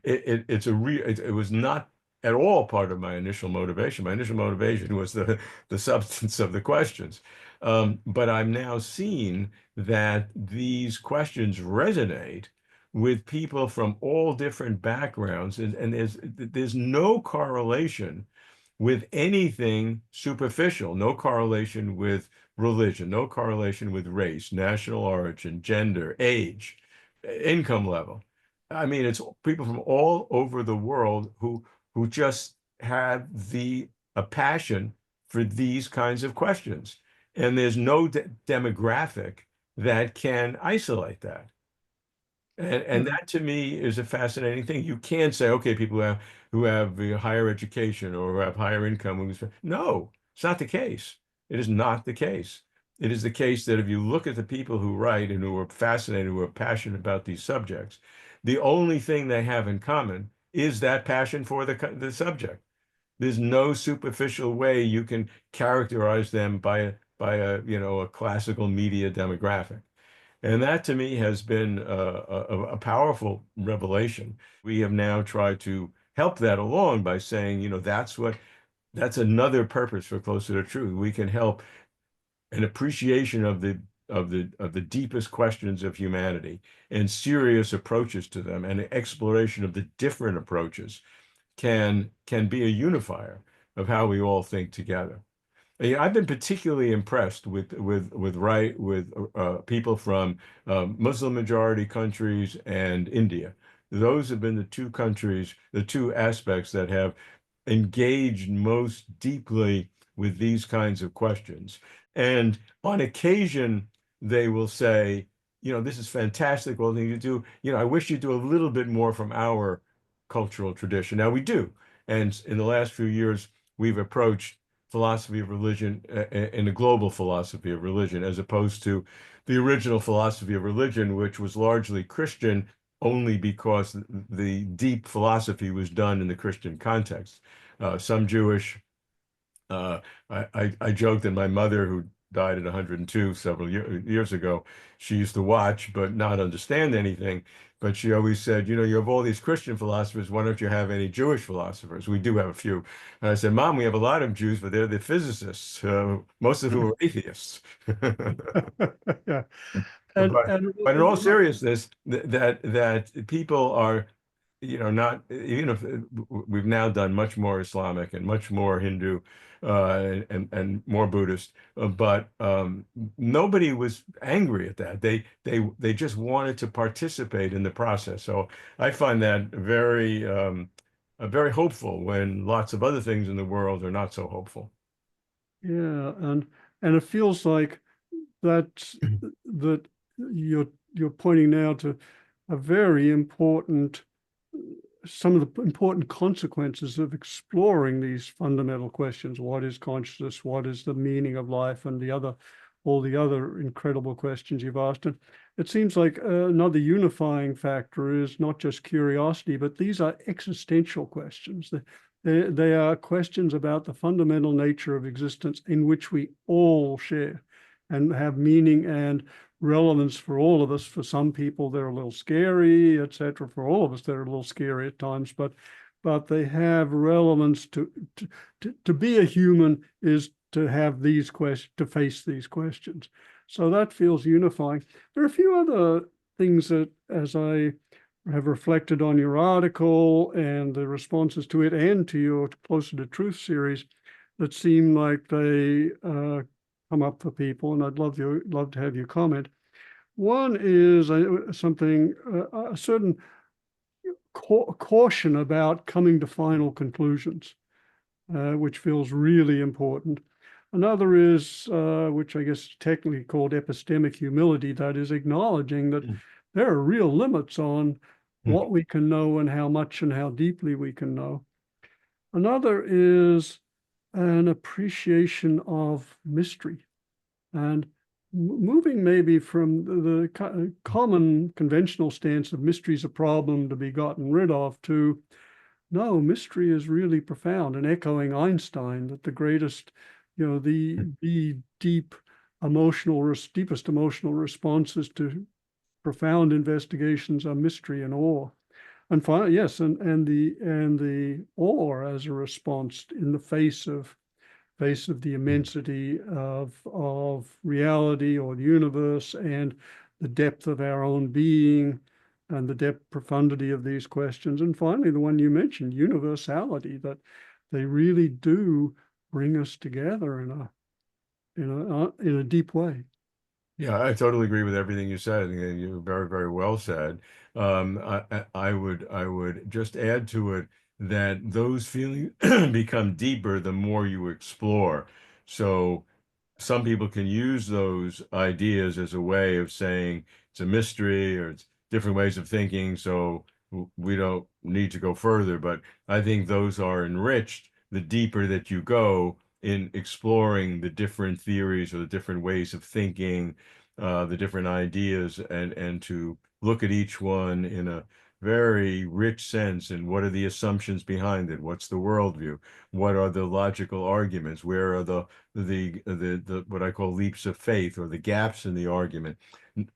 Speaker 2: It was not at all part of my initial motivation. My initial motivation was the substance of the questions. But I'm now seeing that these questions resonate with people from all different backgrounds, and there's no correlation with anything superficial, no correlation with religion, no correlation with race, national origin, gender, age, income level. I mean, it's people from all over the world who just have a passion for these kinds of questions. And there's no demographic that can isolate that. And that to me is a fascinating thing. You can't say, okay, people who have higher education or who have higher income. No, it's not the case. It is not the case. It is the case that if you look at the people who write and who are fascinated, who are passionate about these subjects, the only thing they have in common is that passion for the subject. There's no superficial way you can characterize them by a classical media demographic. And that to me has been a powerful revelation. We have now tried to help that along by saying, that's another purpose for Closer to Truth. We can help an appreciation of the deepest questions of humanity and serious approaches to them, and an exploration of the different approaches can be a unifier of how we all think together. I've been particularly impressed with people from Muslim majority countries and India. Those have been the two countries, the two aspects that have engaged most deeply with these kinds of questions. And on occasion, they will say, this is fantastic, all the things you do. I wish you'd do a little bit more from our cultural tradition. Now we do. And in the last few years, we've approached philosophy of religion in a global philosophy of religion, as opposed to the original philosophy of religion, which was largely Christian only because the deep philosophy was done in the Christian context. Some Jewish, I joked that my mother, who died at 102 several years ago, she used to watch but not understand anything. But she always said, you have all these Christian philosophers. Why don't you have any Jewish philosophers? We do have a few. And I said, Mom, we have a lot of Jews, but they're the physicists, most of whom are atheists.
Speaker 1: Yeah.
Speaker 2: But
Speaker 1: And
Speaker 2: but in all seriousness, that people are, not, even if we've now done much more Islamic and much more Hindu and more Buddhist, but nobody was angry at that. They just wanted to participate in the process. So I find that very hopeful when lots of other things in the world are not so hopeful.
Speaker 1: yeah, and it feels like that you're pointing now to a very important, some of the important consequences of exploring these fundamental questions. What is consciousness? What is the meaning of life? And all the other incredible questions you've asked. And it seems like another unifying factor is not just curiosity, but these are existential questions. They are questions about the fundamental nature of existence in which we all share and have meaning and relevance for all of us. For some people, they're a little scary, etc. For all of us, they're a little scary at times, but they have relevance to be a human is to have these questions, to face these questions. So that feels unifying. There are a few other things that, as I have reflected on your article and the responses to it and to your Closer to Truth series, that seem like they come up for people, and I'd love to have you comment. One is something, a certain caution about coming to final conclusions, which feels really important. Another is, which I guess technically called epistemic humility, that is acknowledging that there are real limits on what we can know and how much and how deeply we can know. Another is an appreciation of mystery, and moving maybe from the common conventional stance of mystery is a problem to be gotten rid of to, no, mystery is really profound, and echoing Einstein that the greatest, the deepest emotional responses to profound investigations are mystery and awe. And finally, yes, and the awe as a response in the face of the immensity of reality or the universe and the depth of our own being, and the depth, profundity of these questions. And finally, the one you mentioned, universality, that they really do bring us together in a deep way.
Speaker 2: Yeah, I totally agree with everything you said. You very, very well said. I would just add to it that those feelings become deeper the more you explore. So some people can use those ideas as a way of saying it's a mystery or it's different ways of thinking, so we don't need to go further. But I think those are enriched the deeper that you go in exploring the different theories or the different ways of thinking, the different ideas, and to look at each one in a very rich sense. And what are the assumptions behind it? What's the worldview? What are the logical arguments? Where are the what I call leaps of faith, or the gaps in the argument?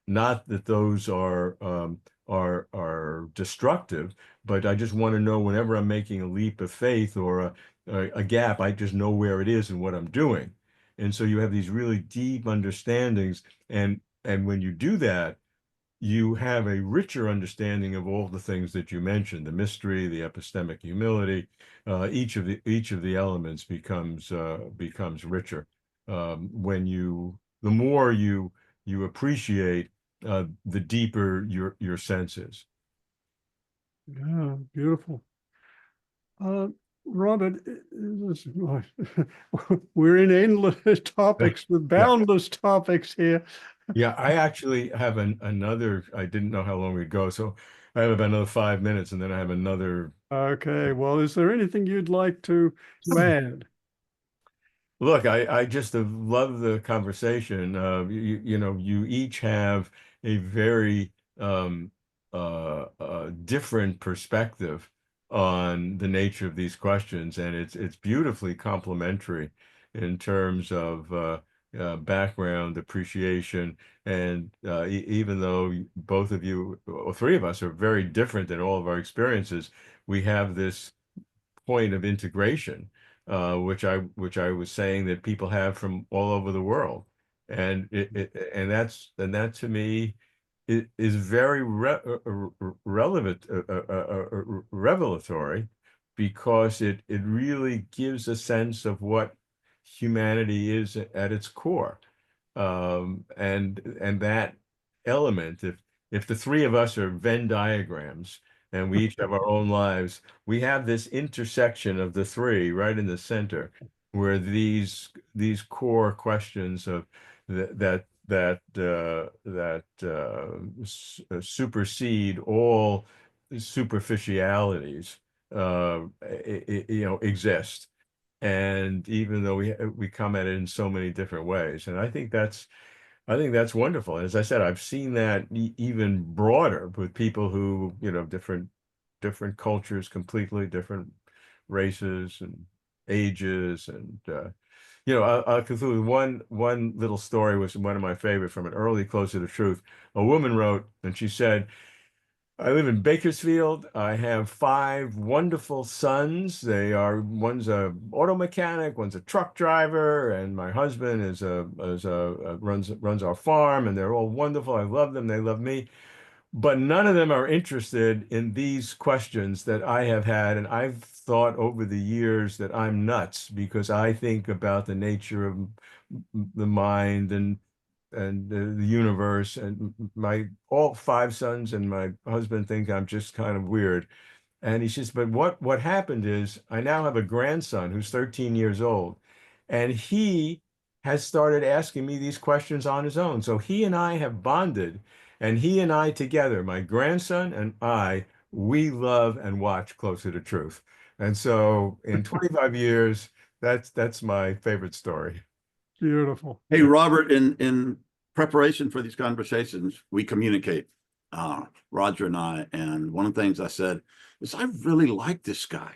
Speaker 2: Not that those are destructive, but I just want to know whenever I'm making a leap of faith or a gap, I just know where it is and what I'm doing. And so you have these really deep understandings, and when you do that, you have a richer understanding of all the things that you mentioned, the mystery, the epistemic humility. Each of the elements becomes richer when the more you appreciate, the deeper your sense is.
Speaker 1: Yeah, beautiful. Robert, we're in endless topics with
Speaker 2: Yeah.
Speaker 1: boundless topics here.
Speaker 2: Yeah, I actually have another. I didn't know how long we'd go, so I have about another 5 minutes, and then I have another.
Speaker 1: Okay, well, is there anything you'd like to add?
Speaker 2: Look, I just have loved the conversation. You each have a very different perspective on the nature of these questions, and it's beautifully complementary in terms of background, appreciation, and even though both of you, or three of us, are very different in all of our experiences, we have this point of integration, which I was saying that people have from all over the world, and that to me is very relevant, revelatory, because it really gives a sense of what humanity is at its core, and that element. If the three of us are Venn diagrams and we each have our own lives, we have this intersection of the three right in the center, where these core questions of that supersede all superficialities, exist. And even though we come at it in so many different ways, and I think that's wonderful. And as I said, I've seen that even broader with people who, different cultures, completely different races and ages. And, I'll conclude with one little story, was one of my favorite from an early Closer to Truth. A woman wrote, and she said, I live in Bakersfield. I have five wonderful sons. One's a auto mechanic, one's a truck driver, and my husband runs our farm, and they're all wonderful. I love them. They love me. But none of them are interested in these questions that I have had. And I've thought over the years that I'm nuts, because I think about the nature of the mind and the universe, and my all five sons and my husband think I'm just kind of weird. And he says, but what happened is I now have a grandson who's 13 years old, and he has started asking me these questions on his own. So he and I have bonded, and he and I together, my grandson and I, we love and watch Closer to Truth. And so in 25 years, that's my favorite story.
Speaker 1: Beautiful.
Speaker 3: Hey, Robert, in preparation for these conversations, we communicate, Roger and I. And one of the things I said is, I really like this guy.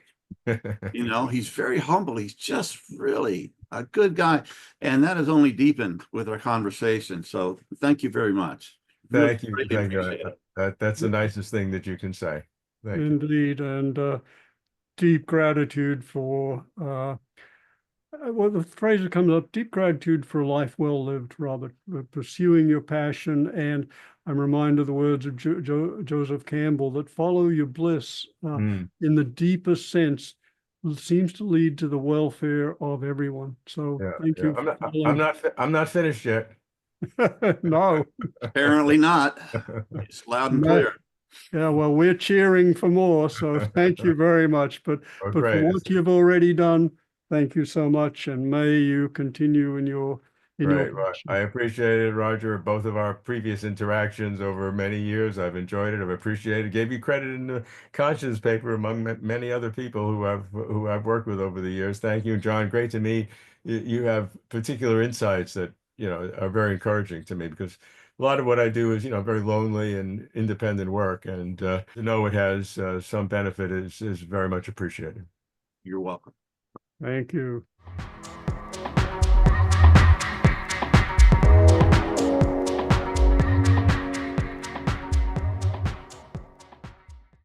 Speaker 3: He's very humble. He's just really a good guy. And that has only deepened with our conversation. So thank you very much. Really,
Speaker 2: Thank you.
Speaker 3: really
Speaker 2: Thank you.
Speaker 3: appreciate it.
Speaker 2: That's the nicest thing that you can say. Thank you.
Speaker 1: Indeed, and deep gratitude for well, the phrase that comes up, deep gratitude for a life well lived, Robert, pursuing your passion. And I'm reminded of the words of Joseph Campbell that follow your bliss in the deepest sense seems to lead to the welfare of everyone. So thank you.
Speaker 2: I'm not finished yet.
Speaker 1: No.
Speaker 3: Apparently not. It's loud and clear.
Speaker 1: Yeah, well, we're cheering for more, so thank you very much. But for what you've already done, thank you so much, and may you continue in your
Speaker 2: Right. I appreciate it, Roger. Both of our previous interactions over many years, I've enjoyed it. I've appreciated. Gave you credit in the conscience paper among many other people who I've worked with over the years. Thank you, John. Great to meet you. You have particular insights that are very encouraging to me, because a lot of what I do is very lonely and independent work, and to know it has some benefit is very much appreciated.
Speaker 3: You're welcome.
Speaker 1: Thank you.